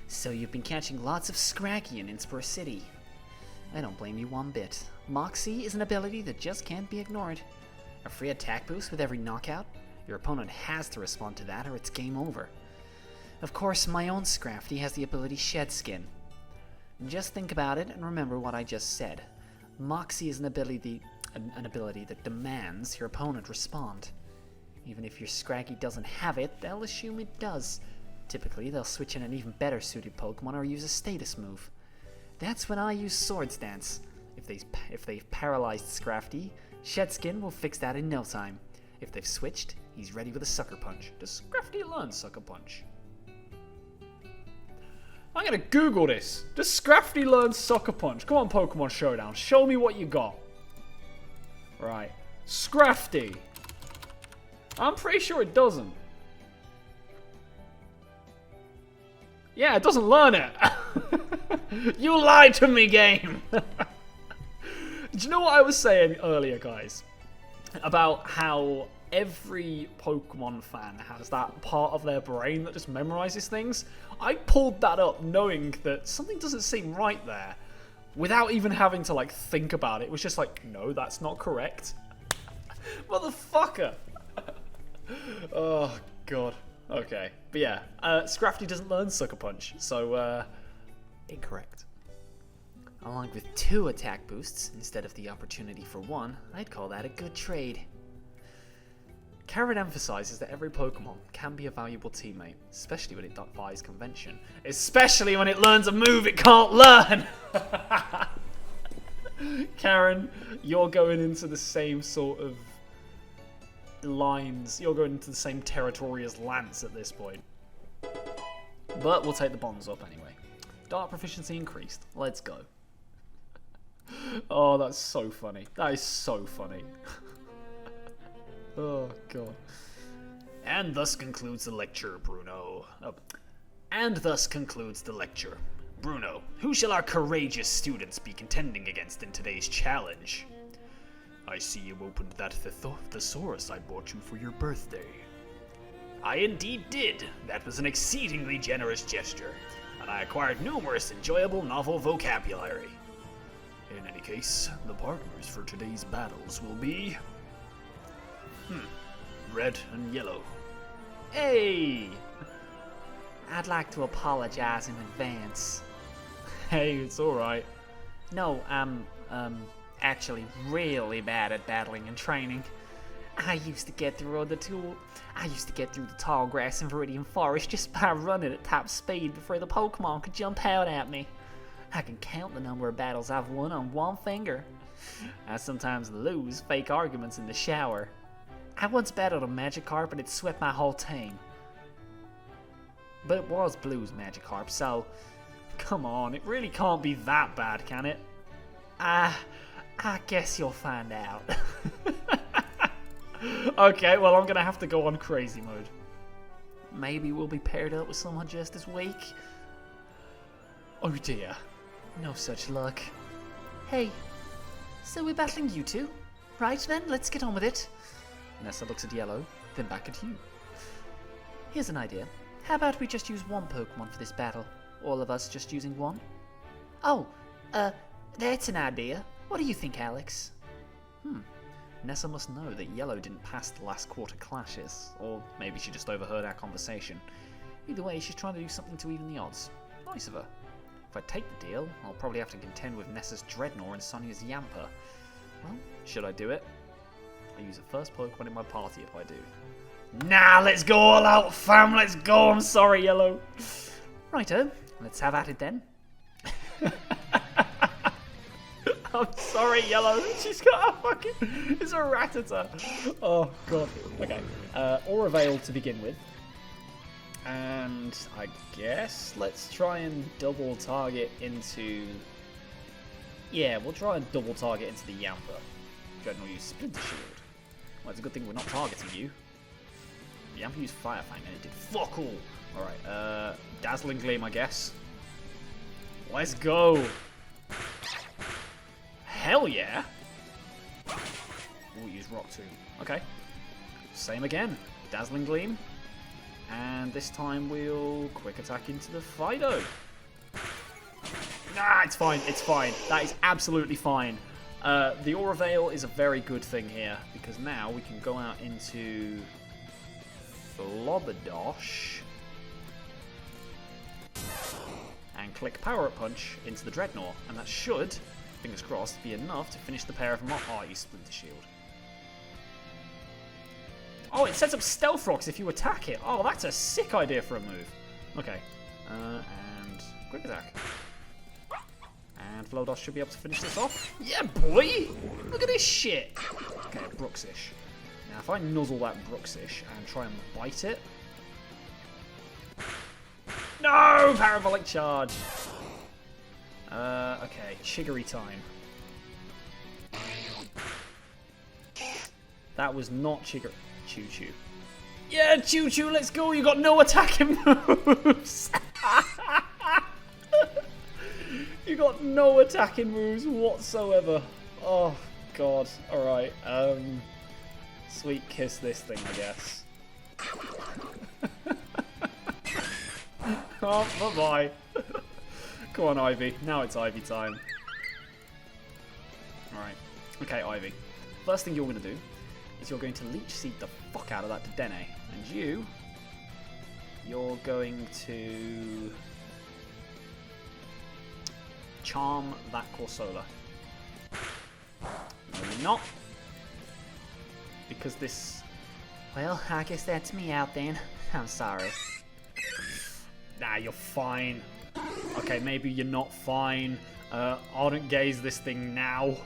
So you've been catching lots of Scraggy in Inspire City. I don't blame you one bit. Moxie is an ability that just can't be ignored. A free attack boost with every knockout? Your opponent has to respond to that or it's game over. Of course, my own Scrafty has the ability Shed Skin. Just think about it and remember what I just said. Moxie is an ability that demands your opponent respond. Even if your Scraggy doesn't have it, they'll assume it does. Typically, they'll switch in an even better suited Pokemon or use a status move. That's when I use Swords Dance. If they've paralyzed Scrafty, Shedskin will fix that in no time. If they've switched, he's ready with a Sucker Punch. Does Scrafty learn Sucker Punch? I'm gonna Google this. Does Scrafty learn Sucker Punch? Come on, Pokemon Showdown. Show me what you got. Right. Scrafty. I'm pretty sure it doesn't. Yeah, it doesn't learn it. You lied to me, game. Do you know what I was saying earlier, guys? About how every Pokemon fan has that part of their brain that just memorizes things. I pulled that up knowing that something doesn't seem right there without even having to like think about it. It was just like, no, that's not correct. Motherfucker. Oh, God. Okay. But yeah, Scrafty doesn't learn Sucker Punch, so, incorrect. Along with 2 attack boosts instead of the opportunity for 1, I'd call that a good trade. Karen emphasizes that every Pokemon can be a valuable teammate, especially when it defies convention. Especially when it learns a move it can't learn! Karen, you're going into the same sort of lines. You're going into the same territory as Lance at this point. But we'll take the bonds up anyway. Dart proficiency increased. Let's go. Oh, that's so funny. That is so funny. Oh, God. And thus concludes the lecture, Bruno. And thus concludes the lecture. Bruno, who shall our courageous students be contending against in today's challenge? I see you opened that thesaurus I bought you for your birthday. I indeed did. That was an exceedingly generous gesture, and I acquired numerous enjoyable novel vocabulary. In any case, the partners for today's battles will be... red and yellow. Hey! I'd like to apologize in advance. Hey, it's alright. No, I'm actually really bad at battling and training. I used to get through the tall grass in Viridian Forest just by running at top speed before the Pokemon could jump out at me. I can count the number of battles I've won on one finger. I sometimes lose fake arguments in the shower. I once battled a Magikarp and it swept my whole team. But it was Blue's Magikarp, so... Come on, it really can't be that bad, can it? I guess you'll find out. Okay, well, I'm gonna have to go on crazy mode. Maybe we'll be paired up with someone just as weak. Oh dear. No such luck. Hey, so we're battling you two? Right then, let's get on with it. Nessa looks at Yellow, then back at you. Here's an idea. How about we just use one Pokemon for this battle? All of us just using one? Oh, that's an idea. What do you think, Alex? Nessa must know that Yellow didn't pass the last quarter clashes, or maybe she just overheard our conversation. Either way, she's trying to do something to even the odds. Nice of her. If I take the deal, I'll probably have to contend with Nessa's Dreadnought and Sonia's Yamper. Well, should I do it? I use the first Pokemon in my party if I do. Nah, let's go all out, fam, let's go, I'm sorry, Yellow. Righto, let's have at it then. I'm sorry, Yellow. She's got a fucking... It's a Rattata. Oh, God. Okay. Aura Veil to begin with. And I guess let's try and double target into... Yeah, we'll try and double target into the Yamper. Dreadnought use Splinter Shield. Well, it's a good thing we're not targeting you. The Yamper used Fire Fang and it did fuck all. Alright, Dazzling Gleam, I guess. Let's go. Hell yeah! We'll use Rock Tomb. Okay. Same again. Dazzling Gleam. And this time we'll Quick Attack into the Fido. Nah, it's fine. It's fine. That is absolutely fine. The Aura Veil is a very good thing here, because now we can go out into Flobberdosh and click Power Up Punch into the Dreadnought, and that should, fingers crossed, be enough to finish the pair of them off. Oh, you Splinter Shield. Oh, it sets up Stealth Rocks if you attack it. Oh, that's a sick idea for a move. Okay. And Quick Attack. And Flowdosh should be able to finish this off. Yeah, boy! Look at this shit! Okay, Brooksish. Now, if I nuzzle that Brooksish and try and bite it... No! Parabolic charge! Okay, Chiggery time. That was not Chiggery. Choo-choo. Yeah, Choo-choo, let's go! You got no attacking moves! You got no attacking moves whatsoever. Oh, God. Alright, Sweet kiss this thing, I guess. Oh, bye-bye. Come on, Ivy. Now it's Ivy time. Alright. Okay, Ivy. First thing you're going to do is you're going to Leech Seed the fuck out of that Dedenne. And you're going to Charm that Corsola. No, you're not. Because this... Well, I guess that's me out then. I'm sorry. Nah, you're fine. Okay, maybe you're not fine. Ardent Gaze this thing now.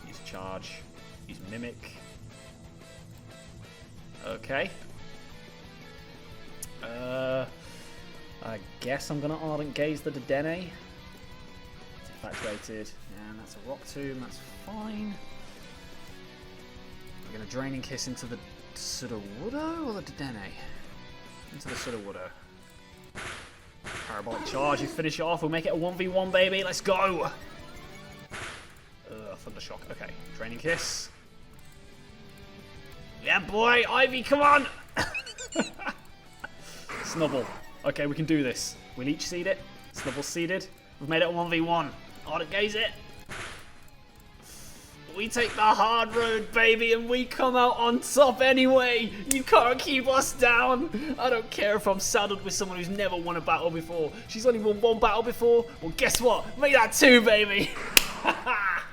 Use Charge. Use Mimic. Okay. I guess I'm gonna Ardent Gaze the Dedenne. It's infatuated. And that's a Rock Tomb, that's fine. We're gonna Draining Kiss into the Sudowoodo or the Dedenne? Into the Sudowoodo. Parabolic Charge, you finish it off, we'll make it a 1v1, baby, let's go! Thundershock, okay. Draining Kiss. Yeah, boy! Ivy, come on! Snubble. Okay, we can do this. We'll each seed it. Snubble seeded. We've made it a 1v1. Ardent Gaze it. We take the hard road, baby, and we come out on top anyway. You can't keep us down. I don't care if I'm saddled with someone who's never won a battle before. She's only won one battle before. Well, guess what? Make that two, baby.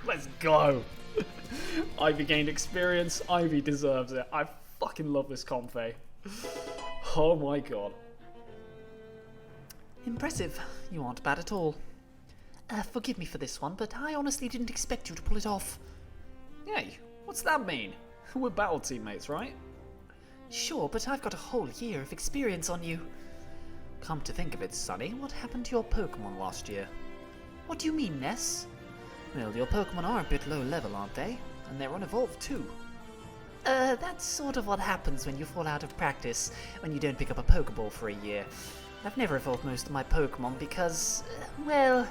Let's go. Ivy gained experience. Ivy deserves it. I fucking love this Comfey. Oh my god. Impressive. You aren't bad at all. Forgive me for this one, but I honestly didn't expect you to pull it off. Hey, what's that mean? We're battle teammates, right? Sure, but I've got a whole year of experience on you. Come to think of it, Sonny, what happened to your Pokemon last year? What do you mean, Ness? Well, your Pokemon are a bit low level, aren't they? And they're unevolved too. That's sort of what happens when you fall out of practice, when you don't pick up a Pokeball for a year. I've never evolved most of my Pokemon because, well...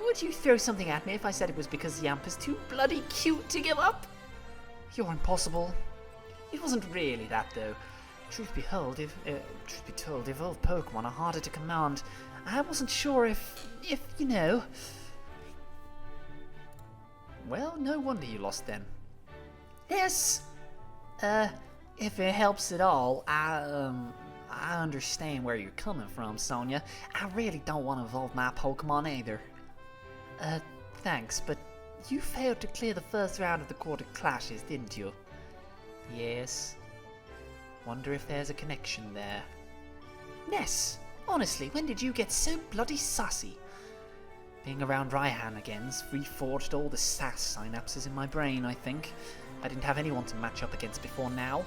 Would you throw something at me if I said it was because Yamp is too bloody cute to give up? You're impossible. It wasn't really that, though. Truth be told, evolved Pokemon are harder to command. I wasn't sure if you know... Well, no wonder you lost then. Yes! If it helps at all, I understand where you're coming from, Sonia. I really don't want to evolve my Pokemon either. Thanks, but you failed to clear the first round of the Court of Clashes, didn't you? Yes. Wonder if there's a connection there. Ness, honestly, when did you get so bloody sassy? Being around Raihan again's reforged all the sass synapses in my brain, I think. I didn't have anyone to match up against before now.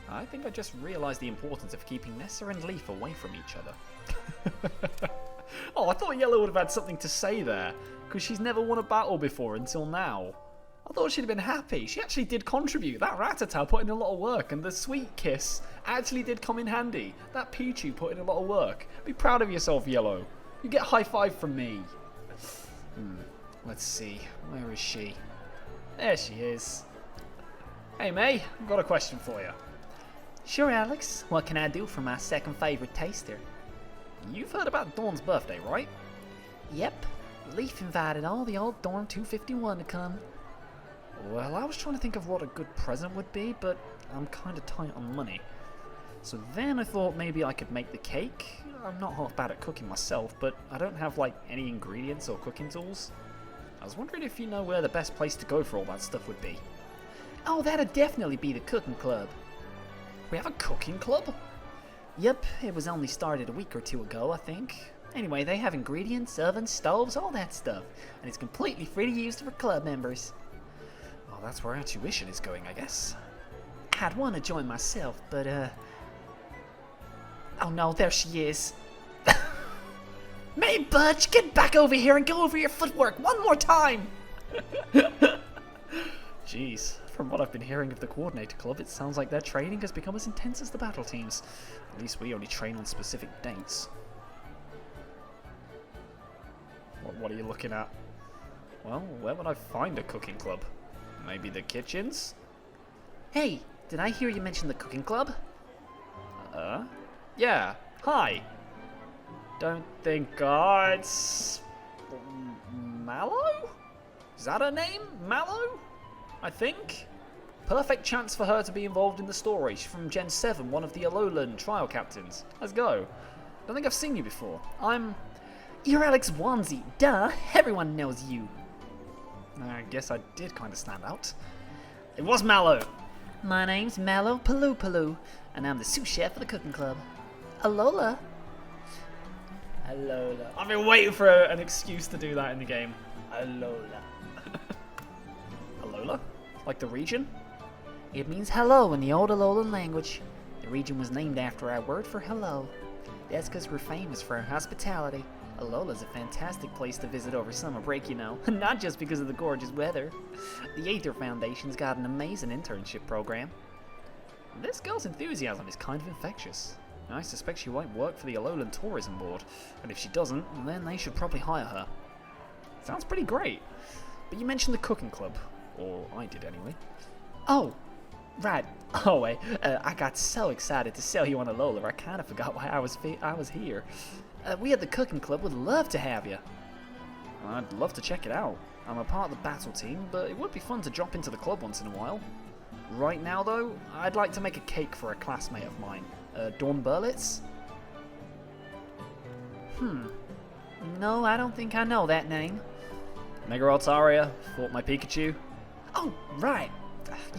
I think I just realised the importance of keeping Nessa and Leaf away from each other. Oh, I thought Yellow would have had something to say there, because she's never won a battle before until now. I thought she'd have been happy. She actually did contribute. That Rattata put in a lot of work, and the Sweet Kiss actually did come in handy. That Pichu put in a lot of work. Be proud of yourself, Yellow. You get a high five from me. Let's see. Where is she? There she is. Hey, May. I've got a question for you. Sure, Alex. What can I do for my second favourite taster? You've heard about Dawn's birthday, right? Yep. Leaf invited all the old Dawn 251 to come. Well, I was trying to think of what a good present would be, but I'm kind of tight on money. So then I thought maybe I could make the cake. I'm not half bad at cooking myself, but I don't have like any ingredients or cooking tools. I was wondering if you know where the best place to go for all that stuff would be. Oh, that'd definitely be the cooking club. We have a cooking club? Yep, it was only started a week or two ago, I think. Anyway, they have ingredients, ovens, stoves, all that stuff, and it's completely free to use for club members. Oh, that's where our tuition is going, I guess. I'd want to join myself, but, oh no, there she is. May Butch, get back over here and go over your footwork one more time! Jeez, from what I've been hearing of the Coordinator Club, it sounds like their training has become as intense as the battle teams. At least we only train on specific dates. What are you looking at? Well, where would I find a cooking club? Maybe the kitchens? Hey, did I hear you mention the cooking club? Yeah, hi. Don't think, it's... Mallow? Is that her name? Mallow? I think? Perfect chance for her to be involved in the story. She's from Gen 7, one of the Alolan trial captains. Let's go. Don't think I've seen you before. You're Alex Wanzi, duh, everyone knows you. I guess I did kind of stand out. It was Mallow. My name's Mallow Paloo, and I'm the sous chef of the cooking club. Alola. Alola. I've been waiting for an excuse to do that in the game. Alola. Alola? Like the region? It means hello in the old Alolan language. The region was named after our word for hello. That's because we're famous for our hospitality. Alola's a fantastic place to visit over summer break, you know. Not just because of the gorgeous weather. The Aether Foundation's got an amazing internship program. This girl's enthusiasm is kind of infectious. I suspect she won't work for the Alolan Tourism Board, and if she doesn't, then they should probably hire her. Sounds pretty great. But you mentioned the cooking club. Or I did anyway. Oh, right. Oh, wait. I got so excited to sell you on Alola, I kind of forgot why I was here. We at the cooking club would love to have you. I'd love to check it out. I'm a part of the battle team, but it would be fun to drop into the club once in a while. Right now, though, I'd like to make a cake for a classmate of mine. Dawn Burlitz? No, I don't think I know that name. Mega Altaria, fought my Pikachu. Oh, right.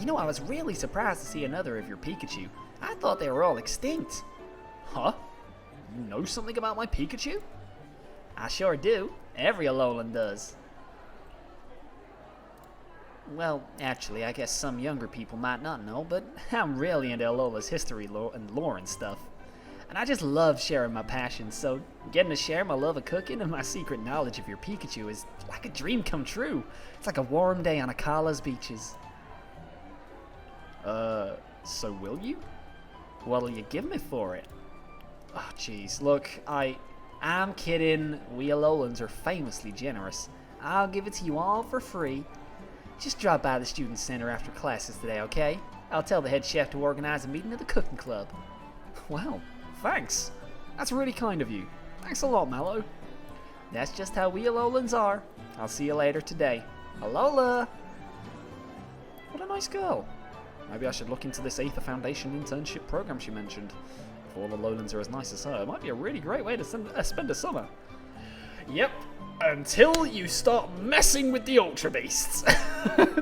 You know, I was really surprised to see another of your Pikachu. I thought they were all extinct. Huh? You know something about my Pikachu? I sure do. Every Alolan does. Well, actually, I guess some younger people might not know, but I'm really into Alola's history and lore and stuff. And I just love sharing my passions, so getting to share my love of cooking and my secret knowledge of your Pikachu is like a dream come true. It's like a warm day on Akala's beaches. So will you? What'll you give me for it? Oh, jeez. Look, I'm kidding. We Alolans are famously generous. I'll give it to you all for free. Just drop by the student center after classes today, okay? I'll tell the head chef to organize a meeting at the cooking club. Wow, thanks. That's really kind of you. Thanks a lot, Mallow. That's just how we Alolans are. I'll see you later today. Alola! What a nice girl. Maybe I should look into this Aether Foundation internship program she mentioned. If all the Lowlands are as nice as her, it might be a really great way to spend a summer. Yep, until you start messing with the Ultra Beasts.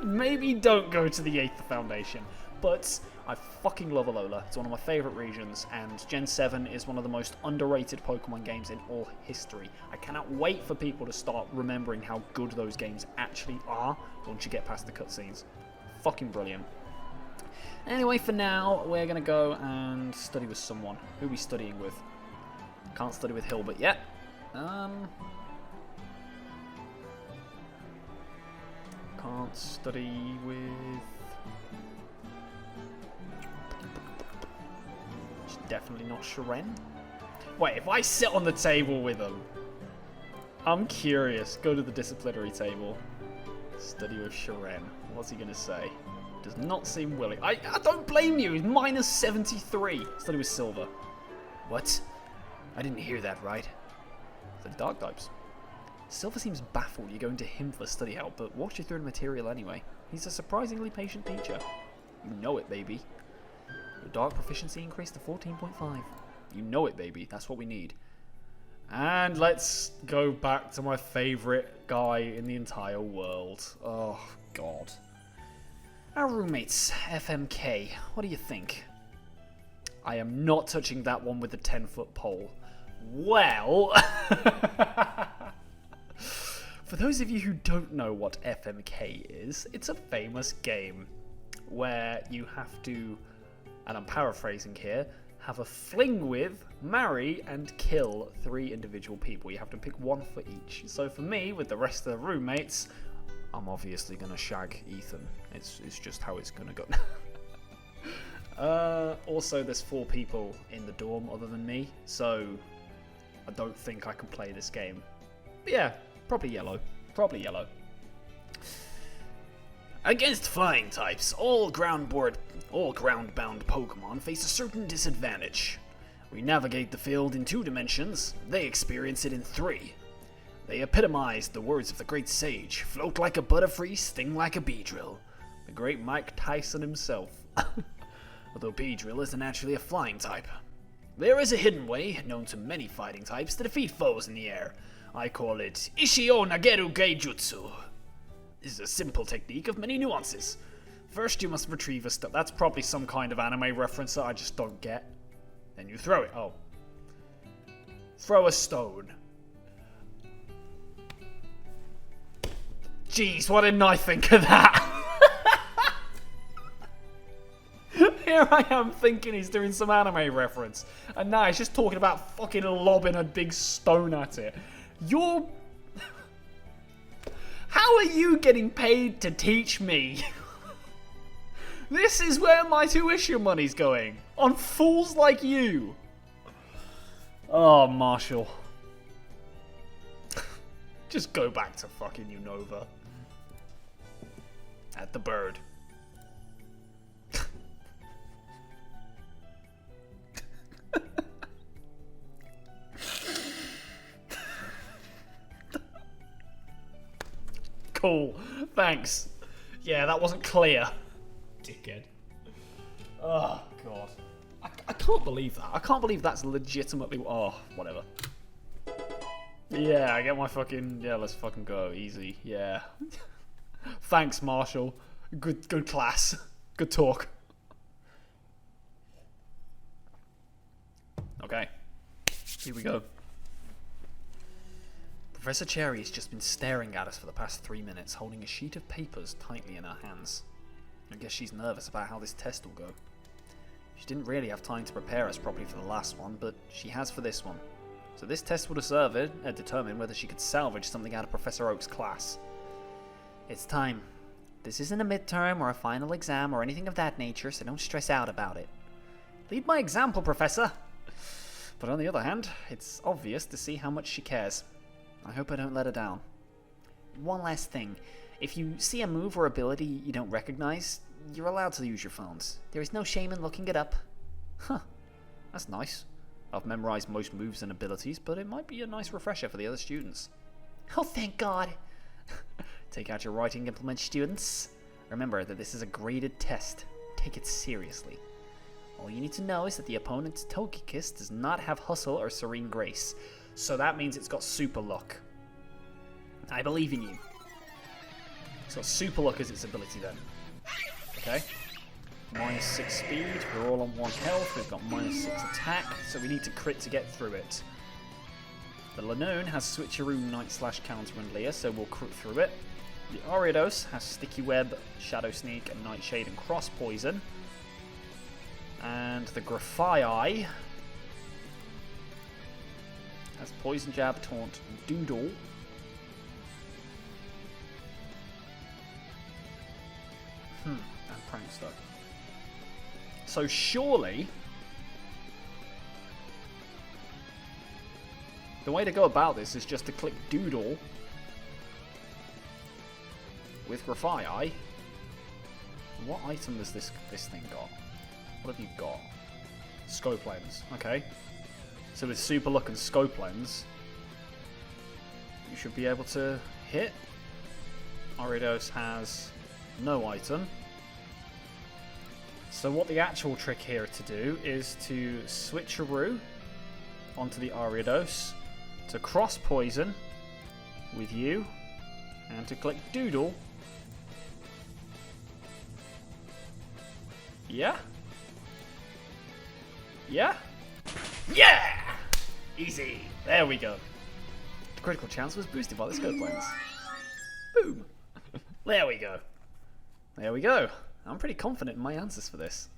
Maybe don't go to the Aether Foundation. But I fucking love Alola. It's one of my favourite regions, and Gen 7 is one of the most underrated Pokemon games in all history. I cannot wait for people to start remembering how good those games actually are once you get past the cutscenes. Fucking brilliant. Anyway, for now, we're going to go and study with someone. Who are we studying with? Can't study with Hilbert yet. Can't study with... It's definitely not Sharen. Wait, if I sit on the table with him... I'm curious. Go to the disciplinary table. Study with Sharen. What's he going to say? Does not seem willing. I don't blame you. He's minus 73. Study with Silver. What? I didn't hear that right. The dark types. Silver seems baffled you're going to him for study help, but walks you through the material anyway. He's a surprisingly patient teacher. You know it, baby. Your dark proficiency increased to 14.5. You know it, baby. That's what we need. And let's go back to my favourite guy in the entire world. Oh, God. Our roommates, FMK. What do you think? I am not touching that one with the 10-foot pole. Well... For For those of you who don't know what FMK is, it's a famous game where you have to, and I'm paraphrasing here, have a fling with, marry, and kill 3 individual people. You have to pick one for each. So for me, with the rest of the roommates, I'm obviously going to shag Ethan. It's just how it's going to go. Also, there's 4 people in the dorm other than me, so I don't think I can play this game. But yeah, probably yellow. Probably yellow. Against flying types, all ground-bound Pokemon face a certain disadvantage. We navigate the field in 2 dimensions, they experience it in 3. They epitomize the words of the great sage, float like a butterfree, sting like a Beedrill. The great Mike Tyson himself. Although Beedrill isn't actually a flying type. There is a hidden way, known to many fighting types, to defeat foes in the air. I call it Ishio Nageru Geijutsu. This is a simple technique of many nuances. First, you must retrieve a stone. That's probably some kind of anime reference that I just don't get. Then you throw it. Oh. Throw a stone. Jeez, what didn't I think of that? Here I am thinking he's doing some anime reference. And now he's just talking about fucking lobbing a big stone at it. You're... How are you getting paid to teach me? This is where my tuition money's going. On fools like you. Oh, Marshall. Just go back to fucking Unova. At the bird. Cool. Thanks. Yeah, that wasn't clear. Dickhead. Oh, God. I can't believe that. I can't believe that's legitimately... Oh, whatever. Yeah, I get my fucking... Yeah, let's fucking go. Easy. Yeah. Thanks, Marshall. Good class. Good talk. Okay. Here we go. Professor Cherry has just been staring at us for the past 3 minutes, holding a sheet of papers tightly in her hands. I guess she's nervous about how this test will go. She didn't really have time to prepare us properly for the last one, but she has for this one. So this test will determine whether she could salvage something out of Professor Oak's class. It's time. This isn't a midterm or a final exam or anything of that nature, so don't stress out about it. Lead by example, Professor! But on the other hand, it's obvious to see how much she cares. I hope I don't let her down. One last thing. If you see a move or ability you don't recognize, you're allowed to use your phones. There is no shame in looking it up. Huh. That's nice. I've memorized most moves and abilities, but it might be a nice refresher for the other students. Oh, thank God. Take out your writing implement, students. Remember that this is a graded test. Take it seriously. All you need to know is that the opponent's Togekiss does not have Hustle or Serene Grace. So that means it's got Super Luck. I believe in you. It's got Super Luck as its ability then. Okay. -6 speed. We're all on 1 health. We've got -6 attack. So we need to crit to get through it. The Lanoon has Switcheroo, Night/Counter, and Leer, so we'll crit through it. The Ariados has Sticky Web, Shadow Sneak, and Nightshade and Cross Poison. And the Grafai has Poison Jab, Taunt, Doodle. And Prankster. So surely the way to go about this is just to click Doodle with Grafai. What item does this thing got? What have you got? Scope Lens. Okay. So with Super Luck and Scope Lens, you should be able to hit. Ariados has no item. So what the actual trick here to do is to Switcheroo onto the Ariados, to Cross Poison with you, and to click Doodle. Yeah? Yeah? Yeah! Easy. There we go. The critical chance was boosted by the Scope Lens. Boom. There we go. There we go. I'm pretty confident in my answers for this.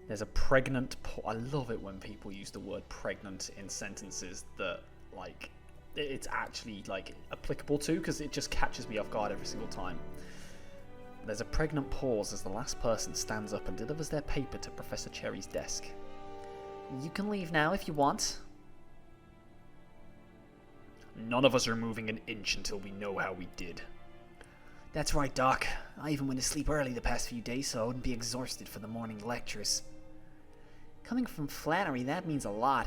There's a pregnant... I love it when people use the word pregnant in sentences that, like, it's actually, like, applicable to, because it just catches me off guard every single time. There's a pregnant pause as the last person stands up and delivers their paper to Professor Cherry's desk. You can leave now if you want. None of us are moving an inch until we know how we did. That's right, Doc. I even went to sleep early the past few days so I wouldn't be exhausted for the morning lectures. Coming from Flannery, that means a lot.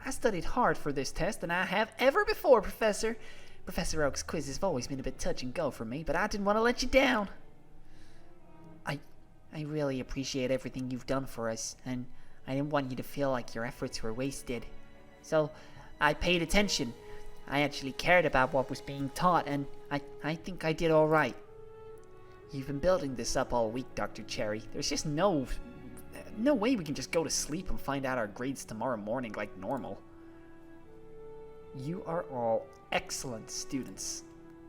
I studied hard for this test than I have ever before, Professor. Professor Oak's quizzes have always been a bit touch and go for me, but I didn't want to let you down. I really appreciate everything you've done for us, and I didn't want you to feel like your efforts were wasted. So, I paid attention. I actually cared about what was being taught, and I think I did all right. You've been building this up all week, Dr. Cherry. There's just no way we can just go to sleep and find out our grades tomorrow morning like normal. You are all excellent students.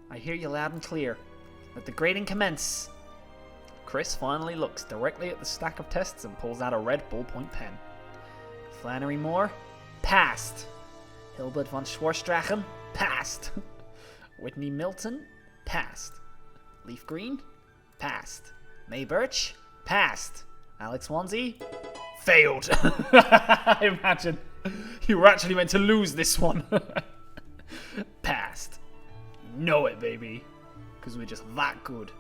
I hear you loud and clear. Let the grading commence. Chris finally looks directly at the stack of tests and pulls out a red ballpoint pen. Flannery Moore, passed. Hilbert von Schwarstrachen, passed. Whitney Milton, passed. Leaf Green, passed. May Birch, passed. Alex Swansea, failed. Imagine. You were actually meant to lose this one. Passed. You know it, baby. Because we're just that good.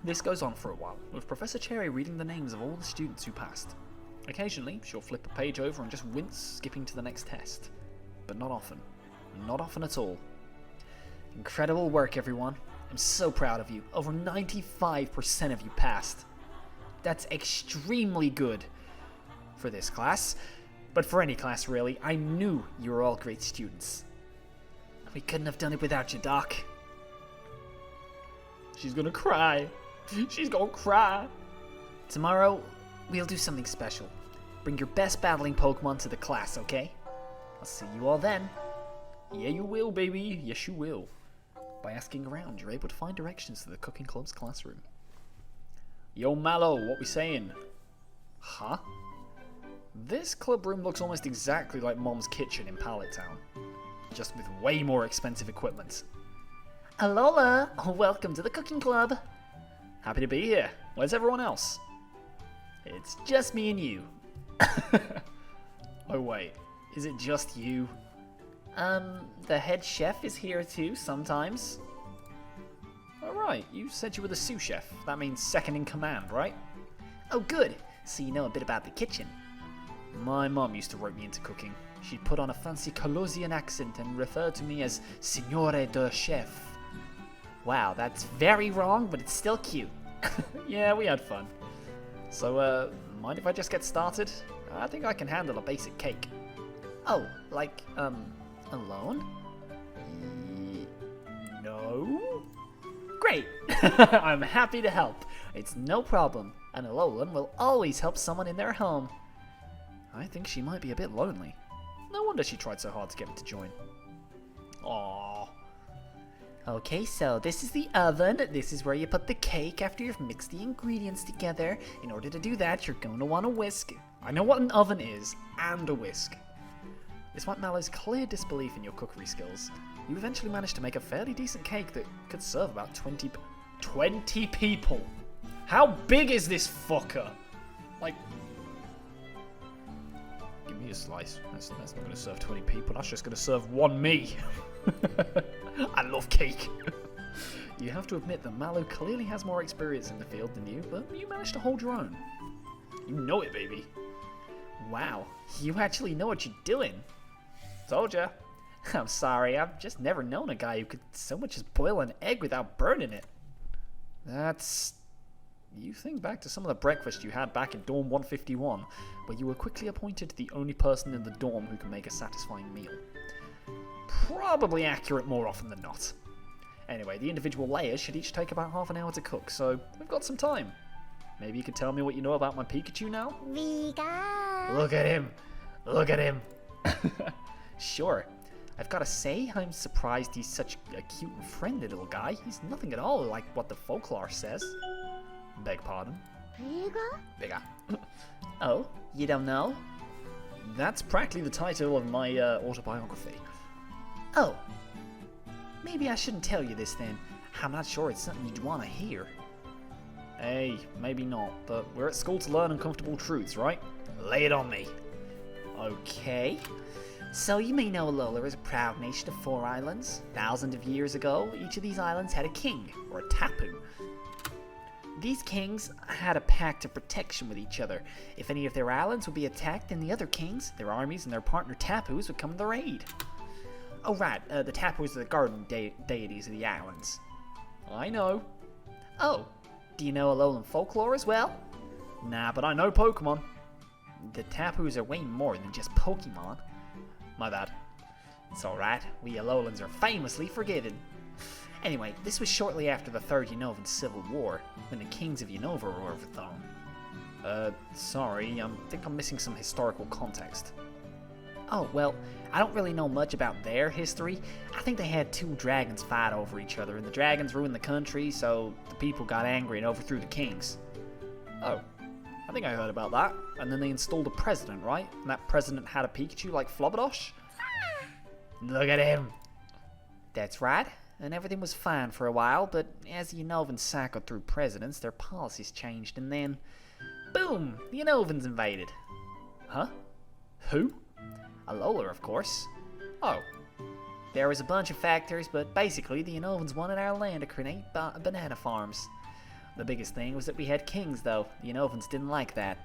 This goes on for a while, with Professor Cherry reading the names of all the students who passed. Occasionally, she'll flip a page over and just wince, skipping to the next test. But not often. Not often at all. Incredible work, everyone. I'm so proud of you. Over 95% of you passed. That's extremely good for this class. But for any class, really. I knew you were all great students. We couldn't have done it without you, Doc. She's gonna cry. She's gonna cry. Tomorrow, we'll do something special. Bring your best battling Pokemon to the class, okay? I'll see you all then. Yeah, you will, baby. Yes, you will. By asking around, you're able to find directions to the cooking club's classroom. Yo, Mallow, what we saying? Huh? This club room looks almost exactly like Mom's kitchen in Pallet Town, just with way more expensive equipment. Alola, welcome to the cooking club. Happy to be here. Where's everyone else? It's just me and you. Oh wait, is it just you? The head chef is here too, sometimes. Alright, you said you were the sous chef. That means second in command, right? Oh good, so you know a bit about the kitchen. My mum used to rope me into cooking. She'd put on a fancy Colossian accent and refer to me as Signore de Chef. Wow, that's very wrong, but it's still cute. Yeah, we had fun. So, mind if I just get started? I think I can handle a basic cake. Oh, like, alone? No? Great! I'm happy to help. It's no problem. An Alolan will always help someone in their home. I think she might be a bit lonely. No wonder she tried so hard to get me to join. Aww. Okay, so this is the oven. This is where you put the cake after you've mixed the ingredients together. In order to do that, you're going to want a whisk. I know what an oven is, and a whisk. Despite Mallow's clear disbelief in your cookery skills, you eventually managed to make a fairly decent cake that could serve about 20 people. How big is this fucker? Like, give me a slice. That's not going to serve 20 people. That's just going to serve one me. I love cake. You have to admit that Mallow clearly has more experience in the field than you, but you managed to hold your own. You know it, baby. Wow, you actually know what you're doing. Told ya. I'm sorry, I've just never known a guy who could so much as boil an egg without burning it. That's... You think back to some of the breakfast you had back in Dorm 151, where you were quickly appointed the only person in the dorm who can make a satisfying meal. Probably accurate more often than not. Anyway, the individual layers should each take about half an hour to cook, so we've got some time. Maybe you could tell me what you know about my Pikachu now? Vika. Look at him. Look at him. Sure. I've got to say, I'm surprised he's such a cute and friendly little guy. He's nothing at all like what the folklore says. Beg pardon. Bigger. Oh, you don't know? That's practically the title of my autobiography. Oh. Maybe I shouldn't tell you this then. I'm not sure it's something you'd want to hear. Hey, maybe not, but we're at school to learn uncomfortable truths, right? Lay it on me. Okay. So you may know Alola is a proud nation of 4 islands. Thousands of years ago, each of these islands had a king, or a tapu. These kings had a pact of protection with each other. If any of their islands would be attacked, then the other kings, their armies, and their partner tapus would come to their aid. Oh right, the tapus are the guardian deities of the islands. I know. Oh, do you know Alolan folklore as well? Nah, but I know Pokemon. The tapus are way more than just Pokemon. My bad. It's alright, we Alolans are famously forgiven. Anyway, this was shortly after the Third Unovan Civil War, when the kings of Unova were overthrown. Sorry, I think I'm missing some historical context. Oh, well, I don't really know much about their history. I think they had 2 dragons fight over each other, and the dragons ruined the country, so the people got angry and overthrew the kings. Oh, I think I heard about that. And then they installed a president, right? And that president had a Pikachu like Flobberdosh? Look at him! That's right, and everything was fine for a while, but as the Unovans cycled through presidents, their policies changed, and then, boom, the Unovans invaded. Huh? Who? Alola, of course. Oh. There was a bunch of factors, but basically the Unovans wanted our land to create banana farms. The biggest thing was that we had kings, though. The Unovans didn't like that.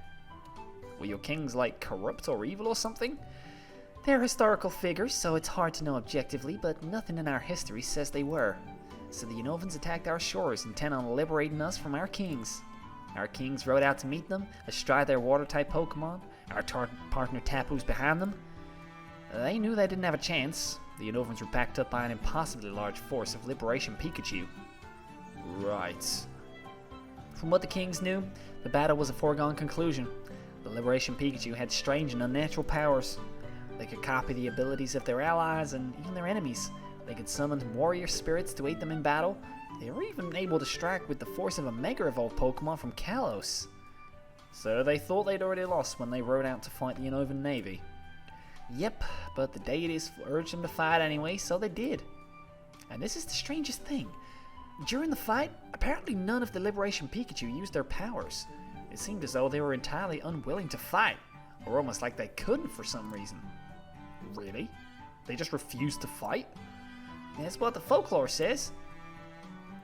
Were your kings, like, corrupt or evil or something? They're historical figures, so it's hard to know objectively, but nothing in our history says they were. So the Unovans attacked our shores, intent on liberating us from our kings. Our kings rode out to meet them, astride their water-type Pokemon, our partner Tapus behind them. They knew they didn't have a chance. The Unovans were backed up by an impossibly large force of Liberation Pikachu. Right. From what the kings knew, the battle was a foregone conclusion. The Liberation Pikachu had strange and unnatural powers. They could copy the abilities of their allies and even their enemies. They could summon warrior spirits to aid them in battle. They were even able to strike with the force of a Mega Evolved Pokemon from Kalos. So they thought they'd already lost when they rode out to fight the Unovan Navy. Yep, but the deities urged them to fight anyway, so they did. And this is the strangest thing. During the fight, apparently none of the Liberation Pikachu used their powers. It seemed as though they were entirely unwilling to fight, or almost like they couldn't for some reason. Really? They just refused to fight? That's what the folklore says.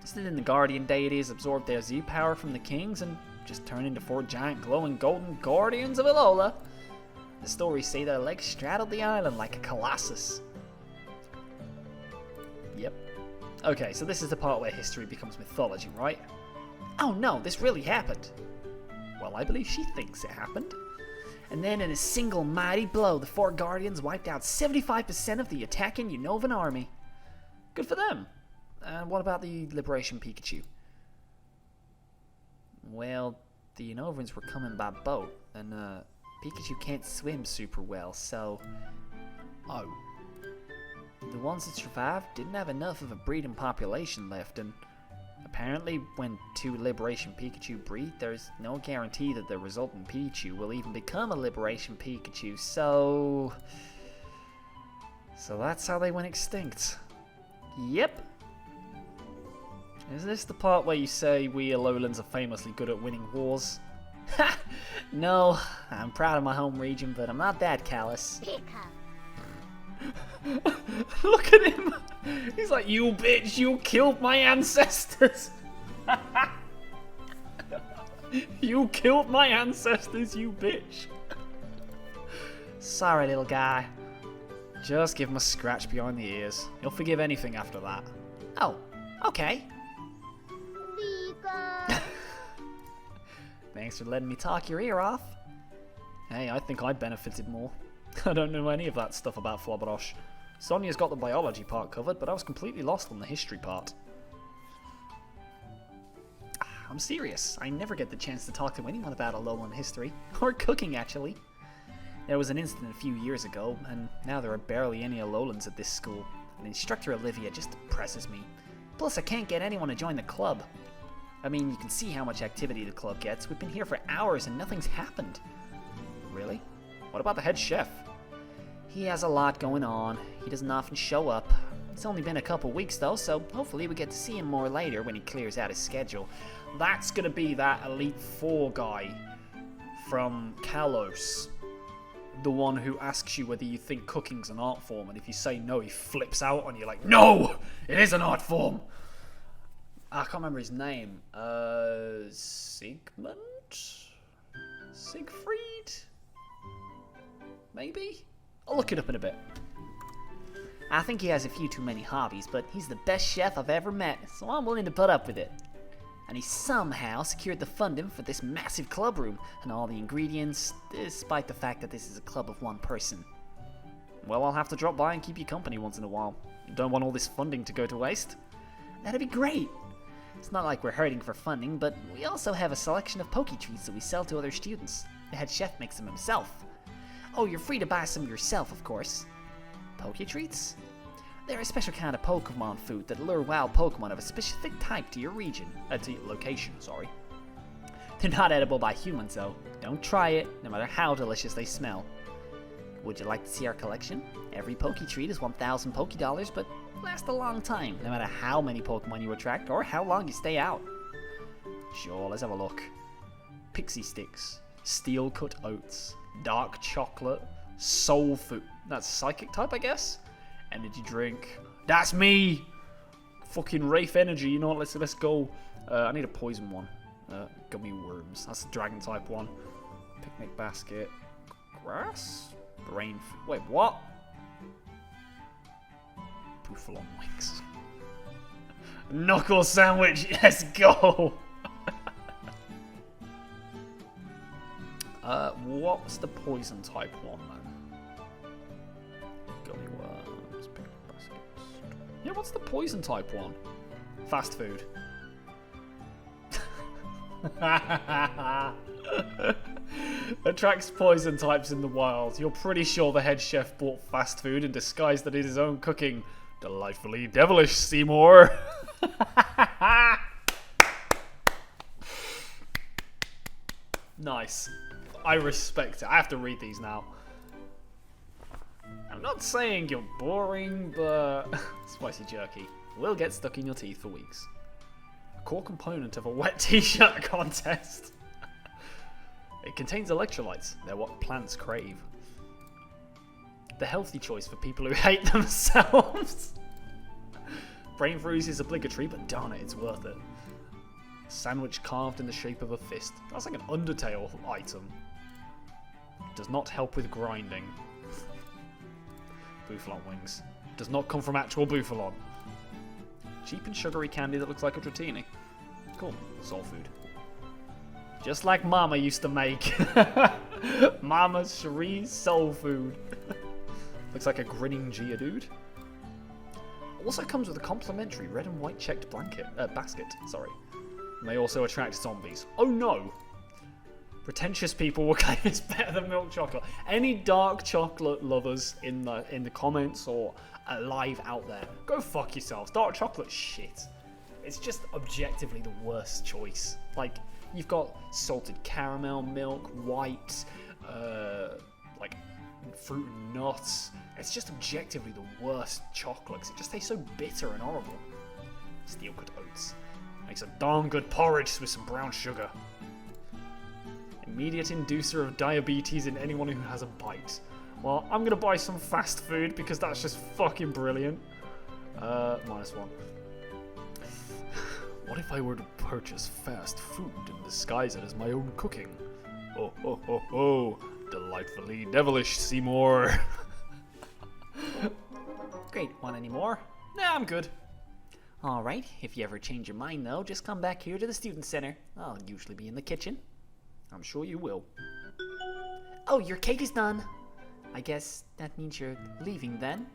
So then the Guardian deities absorbed their Z power from the kings and just turned into 4 giant glowing golden guardians of Alola. The stories say their legs straddled the island like a colossus. Yep. Okay, so this is the part where history becomes mythology, right? Oh no, this really happened. Well, I believe she thinks it happened. And then in a single mighty blow, the 4 Guardians wiped out 75% of the attacking Unovan army. Good for them. And what about the Liberation Pikachu? Well, the Unovans were coming by boat, and Pikachu can't swim super well, so... Oh. The ones that survived didn't have enough of a breeding population left, and apparently when 2 Liberation Pikachu breed, there's no guarantee that the resulting Pikachu will even become a Liberation Pikachu, so that's how they went extinct. Yep. Is this the part where you say we Alolans are famously good at winning wars? Ha! No, I'm proud of my home region, but I'm not that callous. Look at him! He's like, you bitch, you killed my ancestors! You killed my ancestors, you bitch! Sorry, little guy. Just give him a scratch behind the ears. He'll forgive anything after that. Oh, okay. Thanks for letting me talk your ear off. Hey, I think I benefited more. I don't know any of that stuff about Flobberdosh. Sonia's got the biology part covered, but I was completely lost on the history part. I'm serious. I never get the chance to talk to anyone about Alolan history. Or cooking, actually. There was an incident a few years ago, and now there are barely any Alolans at this school. And Instructor Olivia just depresses me. Plus, I can't get anyone to join the club. I mean, you can see how much activity the club gets. We've been here for hours and nothing's happened. Really? What about the head chef? He has a lot going on. He doesn't often show up. It's only been a couple weeks though, so hopefully we get to see him more later when he clears out his schedule. That's gonna be that Elite Four guy from Kalos. The one who asks you whether you think cooking's an art form, and if you say no, he flips out on you like, no! It is an art form! I can't remember his name. Sigmund? Siegfried? Maybe? I'll look it up in a bit. I think he has a few too many hobbies, but he's the best chef I've ever met, so I'm willing to put up with it. And he somehow secured the funding for this massive club room and all the ingredients, despite the fact that this is a club of one person. Well, I'll have to drop by and keep you company once in a while. You don't want all this funding to go to waste? That'd be great. It's not like we're hurting for funding, but we also have a selection of poke treats that we sell to other students. The head chef makes them himself. Oh, you're free to buy some yourself, of course. Poke treats? They're a special kind of Pokemon food that lure wild Pokemon of a specific type to your region. To your location, sorry. They're not edible by humans, though. Don't try it, no matter how delicious they smell. Would you like to see our collection? Every Poke treat is 1,000 Poke Dollars, but lasts a long time, no matter how many Pokemon you attract or how long you stay out. Sure, let's have a look. Pixie sticks, steel cut oats, dark chocolate, soul food. That's psychic type, I guess. Energy drink. That's me. Fucking Wraith energy. You know what? Let's go. I need a poison one. Gummy worms. That's the dragon type one. Picnic basket. Grass. Brain. Wait, what? Buffalo wings. Knuckle sandwich. Let's go. What's the poison type one then? Gummy worms. Picnic baskets. Yeah, what's the poison type one? Fast food. Attracts poison types in the wild. You're pretty sure the head chef bought fast food and disguised it as his own cooking. Delightfully devilish, Seymour. Nice. I respect it. I have to read these now. I'm not saying you're boring, but spicy jerky will get stuck in your teeth for weeks. A core component of a wet t-shirt contest. It contains electrolytes. They're what plants crave. The healthy choice for people who hate themselves. Brain freeze is obligatory, but darn it, it's worth it. Sandwich carved in the shape of a fist. That's like an Undertale item. Does not help with grinding. Bouffalon wings. Does not come from actual Bouffalon. Cheap and sugary candy that looks like a Dratini. Cool. Soul food. Just like Mama used to make. Mama's Cherie's soul food. Looks like a grinning Geodude. Also comes with a complimentary red and white checked basket. Sorry. May also attract zombies. Oh no! Pretentious people will claim it's better than milk chocolate. Any dark chocolate lovers in the comments or alive out there, go fuck yourselves. Dark chocolate shit. It's just objectively the worst choice. Like, you've got salted caramel milk, white, like fruit and nuts. It's just objectively the worst chocolates. It just tastes so bitter and horrible. Steel cut oats. Makes a darn good porridge with some brown sugar. Immediate inducer of diabetes in anyone who has a bite. Well, I'm gonna buy some fast food because that's just fucking brilliant. -1. What if I were to purchase fast food and disguise it as my own cooking? Oh, oh, oh, oh. Delightfully devilish, Seymour. Great, want any more? Nah, I'm good. Alright, if you ever change your mind though, just come back here to the student center. I'll usually be in the kitchen. I'm sure you will. Oh, your cake is done. I guess that means you're leaving then?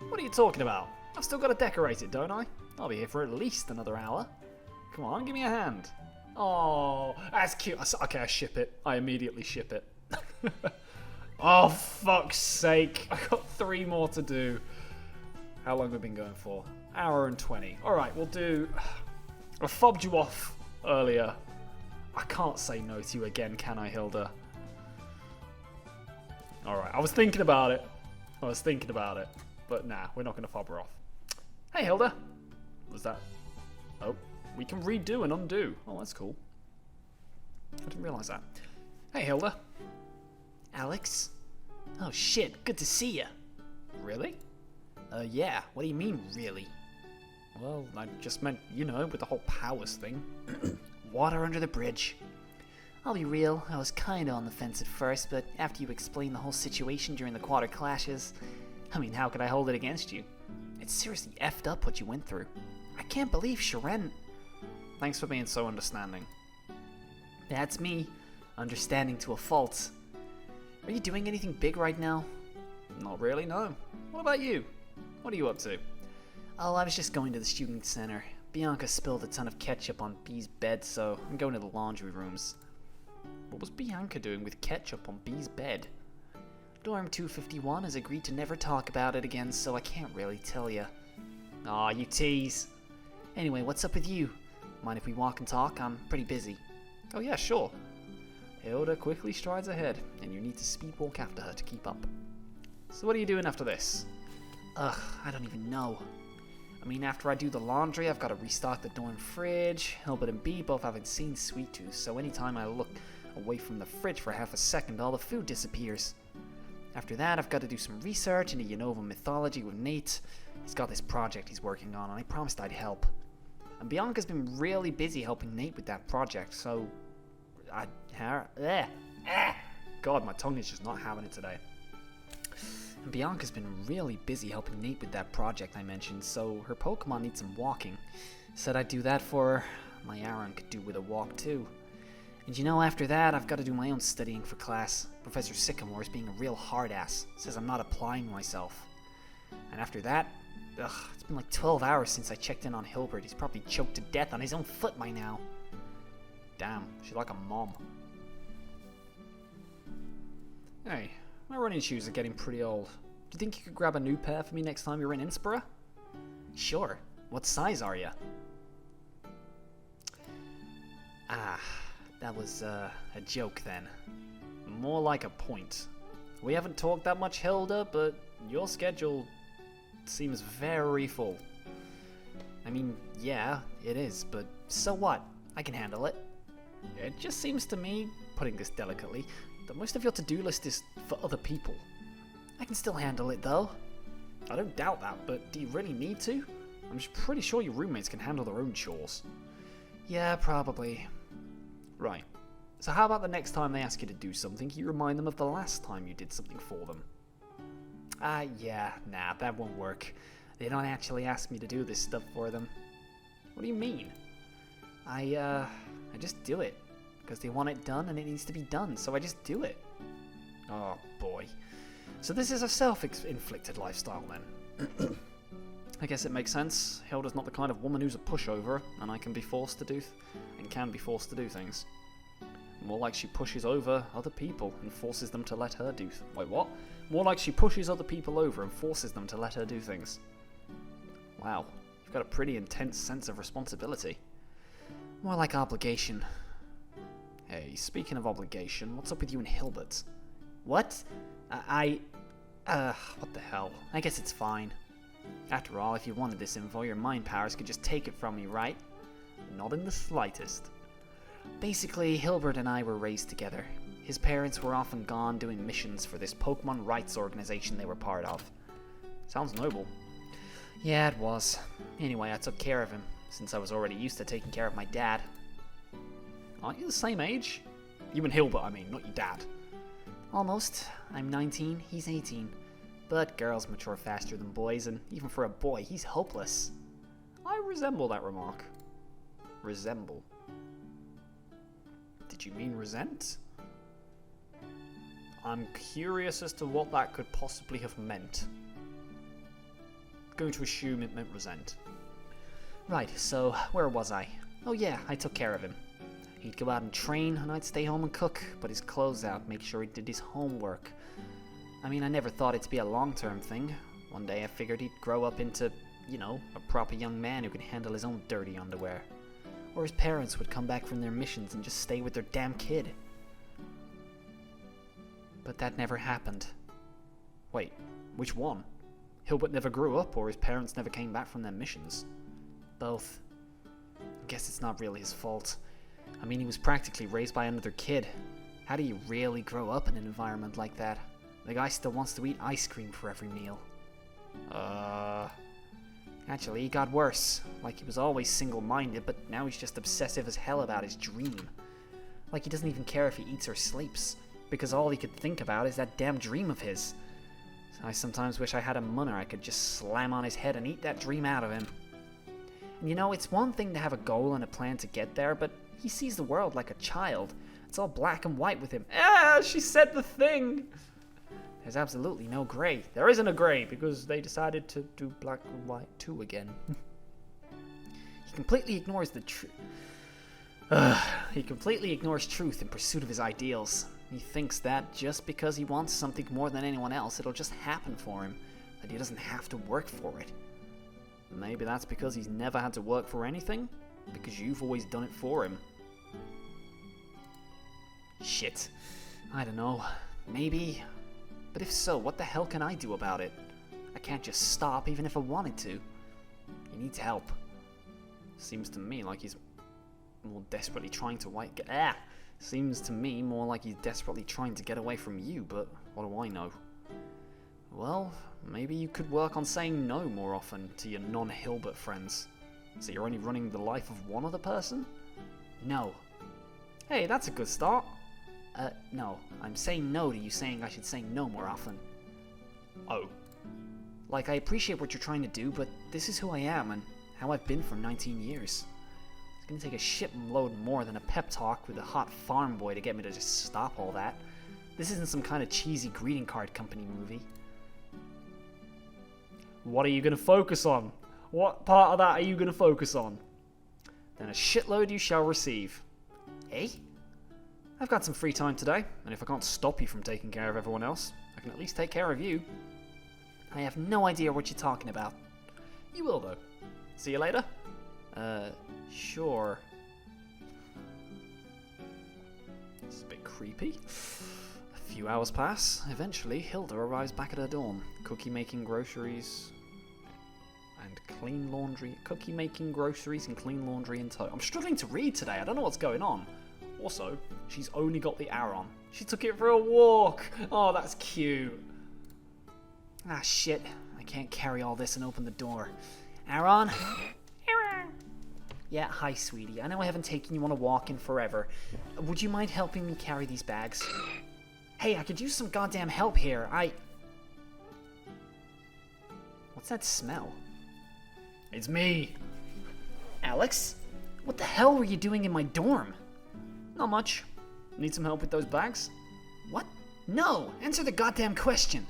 What are you talking about? I've still got to decorate it, don't I? I'll be here for at least another hour. Come on, give me a hand. Oh, that's cute. Okay, I ship it. I immediately ship it. Oh, fuck's sake. I got 3 more to do. How long have we been going for? Hour and 20. Alright, we'll do... I fobbed you off earlier. I can't say no to you again, can I, Hilda? Alright, I was thinking about it. But nah, we're not going to fob her off. Hey, Hilda. Was that... Oh, we can redo and undo. Oh, that's cool. I didn't realise that. Hey, Hilda. Alex? Oh shit, good to see ya. Really? Yeah, what do you mean, really? Well, I just meant, you know, with the whole powers thing. Water under the bridge. I'll be real, I was kinda on the fence at first, but after you explained the whole situation during the quarter clashes, I mean, how could I hold it against you? It's seriously effed up what you went through. I can't believe Sharon... Thanks for being so understanding. That's me, understanding to a fault. Are you doing anything big right now? Not really, no. What about you? What are you up to? Oh, I was just going to the student center. Bianca spilled a ton of ketchup on Bee's bed, so I'm going to the laundry rooms. What was Bianca doing with ketchup on Bee's bed? Dorm 251 has agreed to never talk about it again, so I can't really tell ya. Aw, you tease. Anyway, what's up with you? Mind if we walk and talk? I'm pretty busy. Oh yeah, sure. Hilda quickly strides ahead, and you need to speed walk after her to keep up. So what are you doing after this? Ugh, I don't even know. I mean, after I do the laundry, I've got to restock the dorm fridge. Hilbert and Bee both have insane sweet tooth, so anytime I look away from the fridge for half a second, all the food disappears. After that, I've got to do some research into Unova mythology with Nate. He's got this project he's working on, and I promised I'd help. And Bianca's been really busy helping Nate with that project, so... God, my tongue is just not having it today. And Bianca's been really busy helping Nate with that project I mentioned, so her Pokemon needs some walking. Said I'd do that for her. My Aaron could do with a walk too. And you know, after that, I've got to do my own studying for class. Professor Sycamore's being a real hard-ass. Says I'm not applying myself. And after that, it's been like 12 hours since I checked in on Hilbert. He's probably choked to death on his own foot by now. Damn, she's like a mom. Hey, my running shoes are getting pretty old. Do you think you could grab a new pair for me next time you're in Innsbruck? Sure. What size are ya? Ah, that was a joke then. More like a point. We haven't talked that much, Hilda, but your schedule seems very full. I mean, yeah, it is, but so what? I can handle it. It just seems to me, putting this delicately, that most of your to-do list is for other people. I can still handle it, though. I don't doubt that, but do you really need to? I'm just pretty sure your roommates can handle their own chores. Yeah, probably. Right. So how about the next time they ask you to do something, you remind them of the last time you did something for them? Yeah, nah, that won't work. They don't actually ask me to do this stuff for them. What do you mean? I just do it. Because they want it done and it needs to be done, so I just do it. Oh, boy. So this is a self-inflicted lifestyle, then? I guess it makes sense. Hilda's not the kind of woman who's a pushover, and I can be forced to do things. More like she pushes over other people and forces them to let her do Wait, what? More like she pushes other people over and forces them to let her do things. Wow, you've got a pretty intense sense of responsibility. More like obligation. Hey, speaking of obligation, what's up with you and Hilbert? What? What the hell? I guess it's fine. After all, if you wanted this info, your mind powers could just take it from me, right? Not in the slightest. Basically, Hilbert and I were raised together. His parents were often gone doing missions for this Pokemon rights organization they were part of. Sounds noble. Yeah, it was. Anyway, I took care of him, since I was already used to taking care of my dad. Aren't you the same age? You and Hilbert, I mean, not your dad. Almost. I'm 19, he's 18. But girls mature faster than boys, and even for a boy, he's hopeless. I resemble that remark. Resemble. Did you mean resent? I'm curious as to what that could possibly have meant. Going to assume it meant resent. Right, so where was I? Oh yeah, I took care of him. He'd go out and train, and I'd stay home and cook, put his clothes out, make sure he did his homework. I mean, I never thought it to be a long-term thing. One day I figured he'd grow up into, you know, a proper young man who could handle his own dirty underwear. Or his parents would come back from their missions and just stay with their damn kid. But that never happened. Wait, which one? Hilbert never grew up, or his parents never came back from their missions? Both. I guess it's not really his fault. I mean, he was practically raised by another kid. How do you really grow up in an environment like that? The guy still wants to eat ice cream for every meal. Actually, he got worse. Like he was always single-minded, but now he's just obsessive as hell about his dream. Like he doesn't even care if he eats or sleeps, because all he could think about is that damn dream of his. I sometimes wish I had a munner I could just slam on his head and eat that dream out of him. And you know, it's one thing to have a goal and a plan to get there, but he sees the world like a child. It's all black and white with him. Ah, she said the thing! There's absolutely no grey. There isn't a grey, because they decided to do black and white too again. He completely ignores the truth. He completely ignores truth in pursuit of his ideals. He thinks that just because he wants something more than anyone else, it'll just happen for him, that he doesn't have to work for it. Maybe that's because he's never had to work for anything, because you've always done it for him. Shit. I don't know. Maybe. But if so, what the hell can I do about it? I can't just stop even if I wanted to. He needs help. Seems to me like he's more desperately trying to Seems to me more like he's desperately trying to get away from you, but what do I know? Well, maybe you could work on saying no more often to your non-Hilbert friends. So you're only running the life of one other person? No. Hey, that's a good start. No. I'm saying no to you saying I should say no more often. Oh. Like, I appreciate what you're trying to do, but this is who I am and how I've been for 19 years. It's gonna take a shipload more than a pep talk with a hot farm boy to get me to just stop all that. This isn't some kind of cheesy greeting card company movie. What are you gonna focus on? What part of that are you gonna focus on? Then a shitload you shall receive. Eh? I've got some free time today, and if I can't stop you from taking care of everyone else, I can at least take care of you. I have no idea what you're talking about. You will, though. See you later? Sure. This is a bit creepy. A few hours pass. Eventually, Hilda arrives back at her dorm. Cookie-making groceries and clean laundry. Cookie-making groceries and clean laundry in tow. I'm struggling to read today. I don't know what's going on. Also, she's only got the hour on. She took it for a walk. Oh, that's cute. Ah, shit. I can't carry all this and open the door. Aaron? Aaron! Yeah, hi, sweetie. I know I haven't taken you on a walk in forever. Would you mind helping me carry these bags? Hey, I could use some goddamn help here. What's that smell? It's me. Alex? What the hell were you doing in my dorm? Not much. Need some help with those bags? What? No! Answer the goddamn question!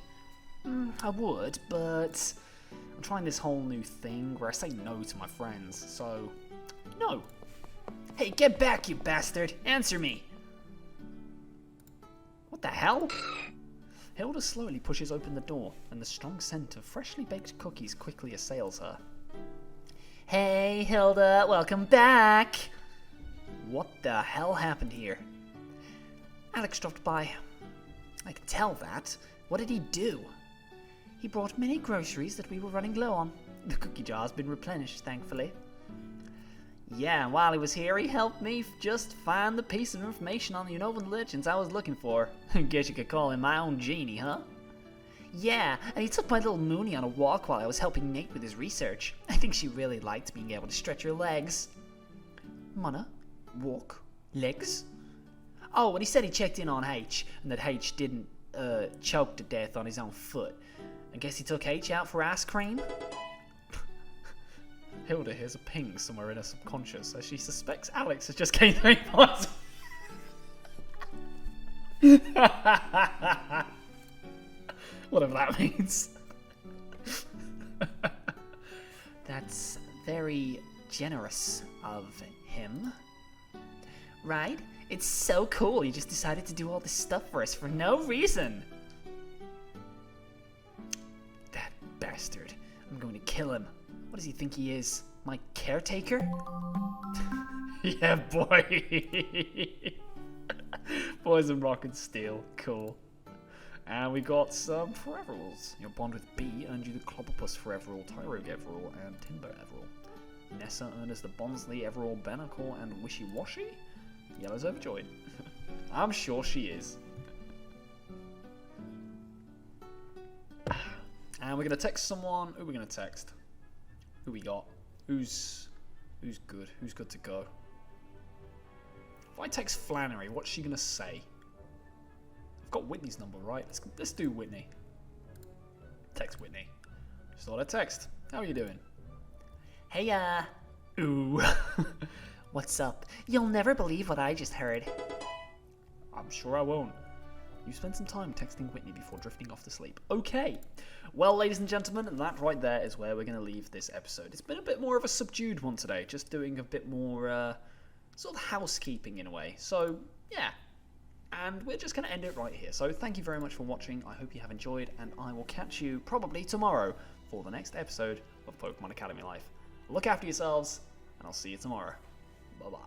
I would, but I'm trying this whole new thing where I say no to my friends, so no. Hey, get back, you bastard! Answer me! What the hell? Hilda slowly pushes open the door, and the strong scent of freshly baked cookies quickly assails her. Hey, Hilda, welcome back! What the hell happened here? Alex dropped by. I can tell that. What did he do? He brought many groceries that we were running low on. The cookie jar's been replenished, thankfully. Yeah, and while he was here, he helped me just find the piece of information on the Unovan legends I was looking for. Guess you could call him my own genie, huh? Yeah, and he took my little Mooney on a walk while I was helping Nate with his research. I think she really liked being able to stretch her legs. Munna? Walk? Legs? Oh, and he said he checked in on H, and that H didn't choke to death on his own foot. I guess he took H out for ice cream? Hilda hears a ping somewhere in her subconscious as she suspects Alex has just gained 3 points. Whatever that means. That's very generous of him. right? It's so cool. You just decided to do all this stuff for us for no reason. That bastard. I'm going to kill him. What does he think he is? My caretaker? Yeah, boy. Poison Rock and Steel. Cool. And we got some Foreveralls. Your bond with B earned you the Clobberpuss Foreverall, Tyrogue Everall, and Timber Everall. Nessa earned us the Bonsley Everall, Benacle, and Wishy Washy? Yellow's overjoyed. I'm sure she is. And we're gonna text someone. Who are we gonna text? Who we got? Who's good? Who's good to go? If I text Flannery, what's she gonna say? I've got Whitney's number, right? Let's do Whitney. Text Whitney. Just thought I'd text. How are you doing? Hey, Ooh. what's up? You'll never believe what I just heard. I'm sure I won't. You spent some time texting Whitney before drifting off to sleep. Okay. Well, ladies and gentlemen, that right there is where we're going to leave this episode. It's been a bit more of a subdued one today, just doing a bit more sort of housekeeping in a way. So, yeah. And we're just going to end it right here. So, thank you very much for watching. I hope you have enjoyed, and I will catch you probably tomorrow for the next episode of Pokemon Academy Life. Look after yourselves, and I'll see you tomorrow. Bye-bye.